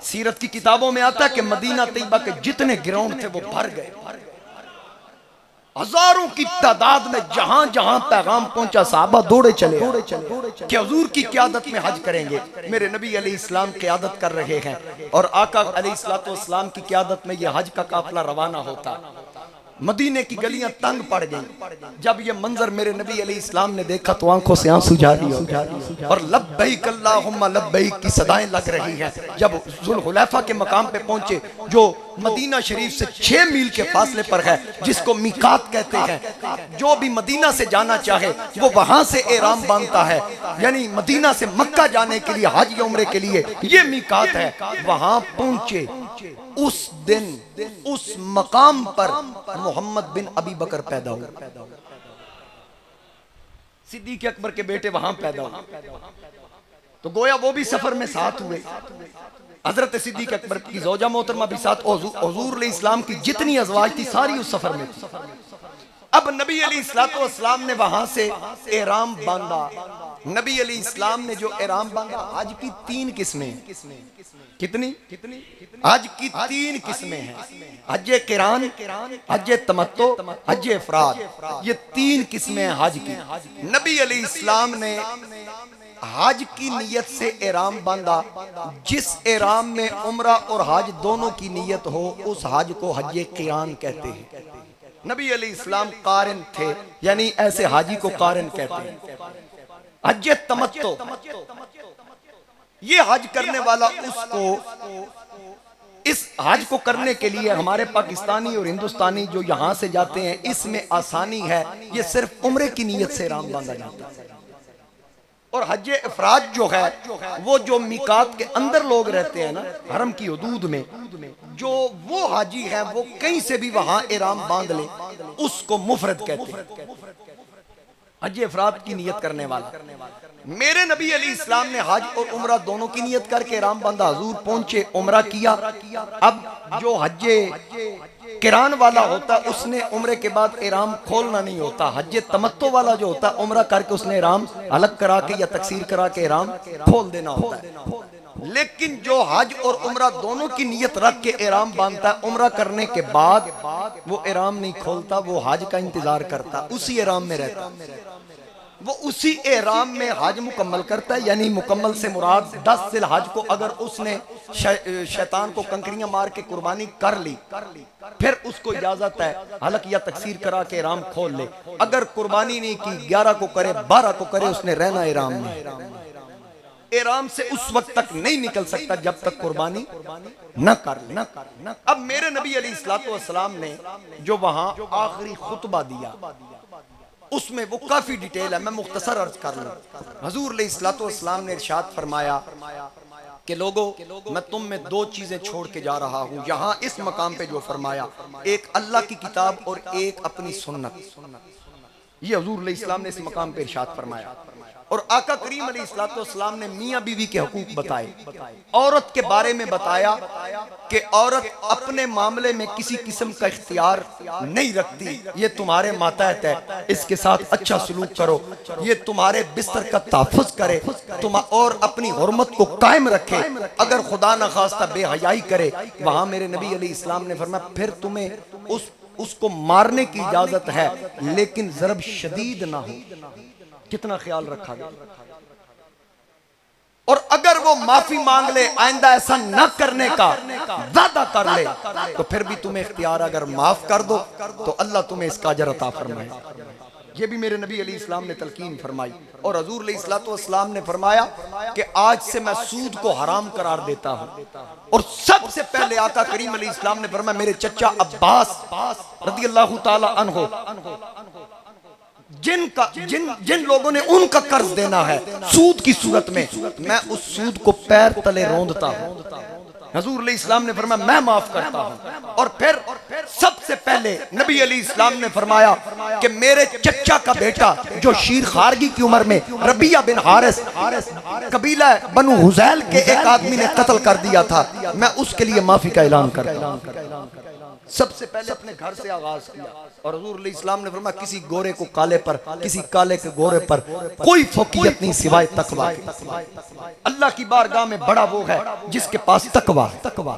सीरत की किताबों में आता है कि मदीना तैयबा के जितने ग्राउंड थे वो भर गए, हजारों की तादाद में जहां जहां पैगाम पहुंचा साहबा दौड़े चले कि हुजूर की क़ियादत में हज करेंगे। मेरे नबी अलैहिस्सलाम क़ियादत कर रहे हैं और आका अलैहिस्सलाम की क़ियादत में यह हज का काफिला रवाना होता। मदीने की गलियां तंग पड़ गईं। जब ये मंजर मेरे नबी अलैहिस्सलाम ने देखा तो आंखों से आंसू जारी हो गए और लब्बैक अल्लाहुम्मा लब्बैक की सदाएं लग रही हैं। जब जुल्हुलैफा के मकाम पे पहुंचे जो मदीना शरीफ से 6 मील के फासले पर है, जिसको मीकात कहते हैं, जो भी मदीना से जाना चाहे वो वहां से एहराम बांधता है, यानी मदीना से मक्का जाने के लिए हज या उम्रे के लिए ये मीकात है। वहां पहुंचे उस दिन उस मकाम पर मोहम्मद बिन अबी बकर पैदा हुए, सिद्दीक अकबर के बेटे वहां पैदा हुए। तो गोया वो भी सफर में साथ हुए। हजरत सिद्दीक अकबर की ज़ौजा मोहतरमा भी साथ, हुजूर इस्लाम की जितनी अज़वाज थी सारी उस सफर में थी। अब नबी अलैहिस्सलाम ने वहां से एहराम बांधा। नबी अलैहिस्सलाम ने जो एहराम बांधा, हज की 3 किस्में, कितनी? हज की 3 किस्में हैं। हज किरान, हज तमत्तो, हज इफराद, ये 3 किस्में हैं हज की। नबी अलैहिस्सलाम ने हज की नियत से एहराम बांधा। जिस एहराम में उम्रा और हज दोनों की नियत हो, उस हज को हज किरान कहते हैं। नबी अलैहिस्सलाम कारिन थे, यानी ऐसे हाजी को कारिन कहते हैं। हज तमत्तो, ये हज करने वाला उसको, इस हज को करने के लिए हमारे पाकिस्तानी और हिंदुस्तानी जो यहां से जाते हैं, इसमें आसानी है, ये सिर्फ उम्रे की नियत से एहराम बांधा जाता है। और हज इफराद जो है, वो जो मिकात के अंदर लोग रहते हैं ना, हरम की हुदूद में, जो वो हाजी है, वो कहीं से भी वहां एहराम बांध ले, उसको मुफरद कहते हैं, हज इफराद की नियत करने वाला। मेरे नबी अलैहिस्सलाम ने हज और उम्रा दोनों की नियत करके एहराम बांधा। हुजूर पहुंचे, उम्रा किया। अब जो हज किरान वाला होता, उसने उम्रे के बाद एहराम खोलना नहीं होता। हज तमत्तो वाला जो होता, उम्रा करके उसने एहराम अलग करा के या तकसीर करा के एहराम खोल देना होता है। लेकिन जो हज और उम्रा दोनों की नियत रख के एहराम बांधता है, उम्रा करने के बाद वो एहराम नहीं खोलता, वो हज का इंतजार करता, उसी एहराम में रहता, वो उसी एहराम में हज मुकम्मल करता है। यानी मुकम्मल से मुराद 10 जिल हज को अगर उसने शैतान को कंकरियां मार के कुर्बानी कर ली, फिर उसको इजाजत है हलक या तकसीर करा के एहराम खोल ले। अगर कुर्बानी नहीं की, 11 को करे, 12 को करे, उसने रहना एहराम में। एहराम से उस वक्त तक नहीं निकल सकता जब तक कुर्बानी न कर ले। अब मेरे नबी अलैहिस्सलाम ने जो वहां आखिरी खुतबा दिया, उसमें वो काफी डिटेल है, मैं मुख्तसर अर्ज कर लूं। हुजूर अलैहिस्सलाम ने इरशाद फरमाया कि लोगों, मैं तुम में 2 चीजें छोड़ के जा रहा हूं। यहां इस मकाम पे जो फरमाया, एक अल्लाह की किताब और एक अपनी सुन्नत, ये हुजूर अलैहिस्सलाम ने इस मकाम पे इरशाद फरमाया। और आका करीम अलैहिस्सलाम ने मियां बीवी के हुकूक बताए, औरत के बारे में बताया कि औरत अपने मामले में किसी किस्म का इख्तियार नहीं रखती, ये तुम्हारे मातहत है, इसके साथ अच्छा सलूक करो, ये तुम्हारे बिस्तर का तहफ़्फ़ुज़ करे, तुम और अपनी हुर्मत को कायम रखे। अगर खुदा न खास्ता बेहयाई करे, वहां मेरे नबी अलैहिस्सलाम ने फरमाया फिर तुम्हें उसको मारने की इजाजत है, लेकिन ज़रब शदीद ना हो। कितना ख्याल रखा गया। और अगर वो माफी मांग ले, आइंदा ऐसा न करने का वादा कर ले, तो फिर भी तुम्हें इख्तियार, अगर माफ कर दो तो अल्लाह तुम्हें इसका अजर अता फरमाए। ये भी मेरे नबी अलैहिस्सलाम ने तलकीन फरमाई। और हुजूर अलैहिस्सलाम ने फरमाया कि आज से मैं सूद को हराम करार देता हूँ। और सबसे पहले आका करीम अलैहिस्सलाम ने फरमाया, मेरे चचा अब्बास रज़ियल्लाहु ताला अन्हु, जिन लोगों ने उनका कर्ज देना है सूद की सूरत में, मैं उस सूद को पैर तले रोंदता हूं। हुजूर अलैहिस्सलाम ने फरमाया मैं माफ करता हूं। और फिर सबसे पहले नबी अलैहिस्सलाम ने फरमाया कि मेरे चचा का बेटा जो शीर खारगी की उम्र में रबिया बिन हारिस कबीला बनु हुज़ैल के एक आदमी ने कत्ल कर दिया था, मैं उसके लिए माफी का ऐलान करता हूं। सबसे पहले अपने घर से आगाज किया। और हुजूर अलैहिस्सलाम ने फरमाया किसी गोरे को काले पर, किसी काले के गोरे पर कोई फौकियत नहीं सिवाय तकवा के। अल्लाह की बारगाह में बड़ा वो है जिसके पास तकवा,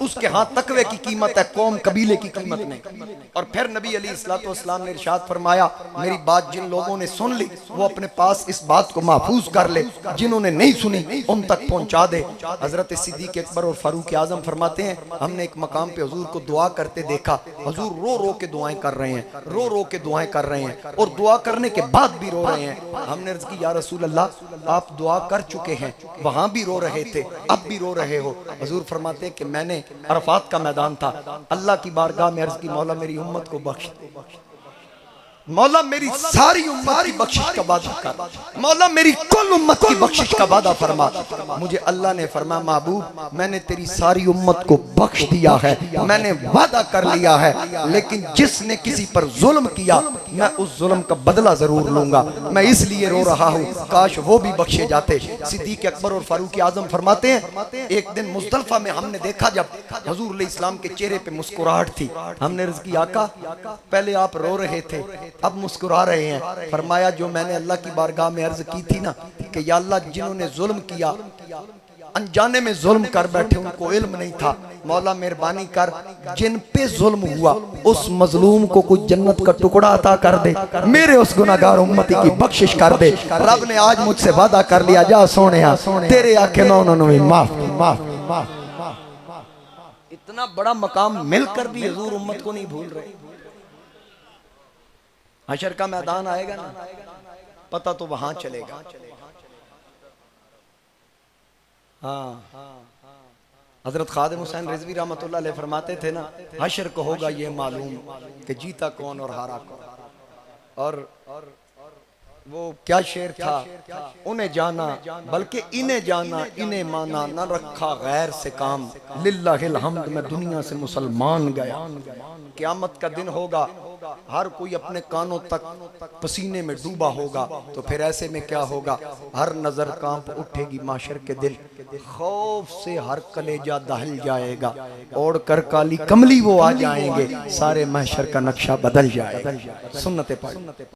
उसके हाथ तकवे की कीमत है, कौम कबीले की कीमत नहीं। और फिर नबी अलैहिस्सलाम ने इरशाद फरमाया, मेरी बात जिन लोगों ने सुन ली वो अपने पास इस बात को महफूज कर ले, जिन्होंने नहीं सुनी उन तक पहुंचा दे। हजरत सिद्दीक अकबर और फारूक आजम फरमाते हैं, हमने एक मकाम पे हुजूर को दुआ करते देखा। हुजूर रो रो के दुआएं कर रहे हैं, रो रो के दुआएं कर रहे हैं, और दुआ करने के बाद भी रो रहे हैं। हमने अर्ज़ की या रसूल अल्लाह, आप दुआ कर चुके हैं, वहां भी रो रहे थे, अब भी रो रहे हो। हुजूर फरमाते हैं कि मैंने अरफात का मैदान था, अल्लाह की बारगाह में अर्ज़ की, मौला मेरी उम्मत को बख्श, मौला मेरी सारी उम्मत की बख्शिश का वादा कर, मौला मेरी कुल उम्मत की बख्शिश का वादा फरमा। मुझे अल्लाह ने फरमाया महबूब मैंने तेरी सारी उम्मत को बख्श दिया है, मैंने वादा कर लिया है, लेकिन जिसने किसी पर जुल्म किया मैं उस जुल्म का बदला जरूर लूंगा। मैं इसलिए रो रहा हूँ, काश वो भी बख्शे जाते। सिद्दीक अकबर और फारूक आजम फरमाते हैं, एक दिन मुज़दलिफा में हमने देखा जब हुजूर अलैहिस्सलाम के चेहरे पे मुस्कुराहट थी, हमने अर्ज़ की आका पहले आप रो रहे थे, अब मुस्कुरा रहे हैं। फरमाया जो मैंने अल्लाह की बारगाह में अर्ज की थी ना कि या अल्लाह जिन्होंने जुल्म किया, अनजाने में जुल्म कर बैठे, उनको इल्म नहीं था, मौला मेहरबानी कर जिन पे जुल्म हुआ उस मजलूम को कुछ जन्नत का टुकड़ा अता कर दे, मेरे उस गुनाहगार उम्मती की बख्शिश कर दे। रब ने आज मुझसे वादा कर लिया, जा सोने तेरे आखे मैं उन्होंने माफ माफ माफ। इतना बड़ा मकाम मिलकर भी हुजूर उम्मत को नहीं भूल रहे। हशर का मैदान आएगा ना, पता तो वहां चलेगा। हाँ, हजरत खादिम हुसैन रिजवी रहमतुल्लाह अलैह फरमाते थे ना, हशर को होगा ये मालूम कि जीता कौन और हारा कौन। और वो क्या शेर था, उन्हें जाना बल्कि इन्हें जाना, इन्हें माना, न रखा गैर से काम, लिल्लाहिल हम्द मैं दुनिया से मुसलमान गया। क़यामत का दिन होगा, हर कोई अपने कानों तक पसीने में डूबा होगा, तो फिर ऐसे में क्या होगा, हर नजर कांप उठेगी माशर के दिल, खौफ से हर कलेजा दहल जाएगा, ओढ़ कर काली कमली वो आ जाएंगे, सारे महशर का नक्शा बदल जाएगा। सुन्नत पाक।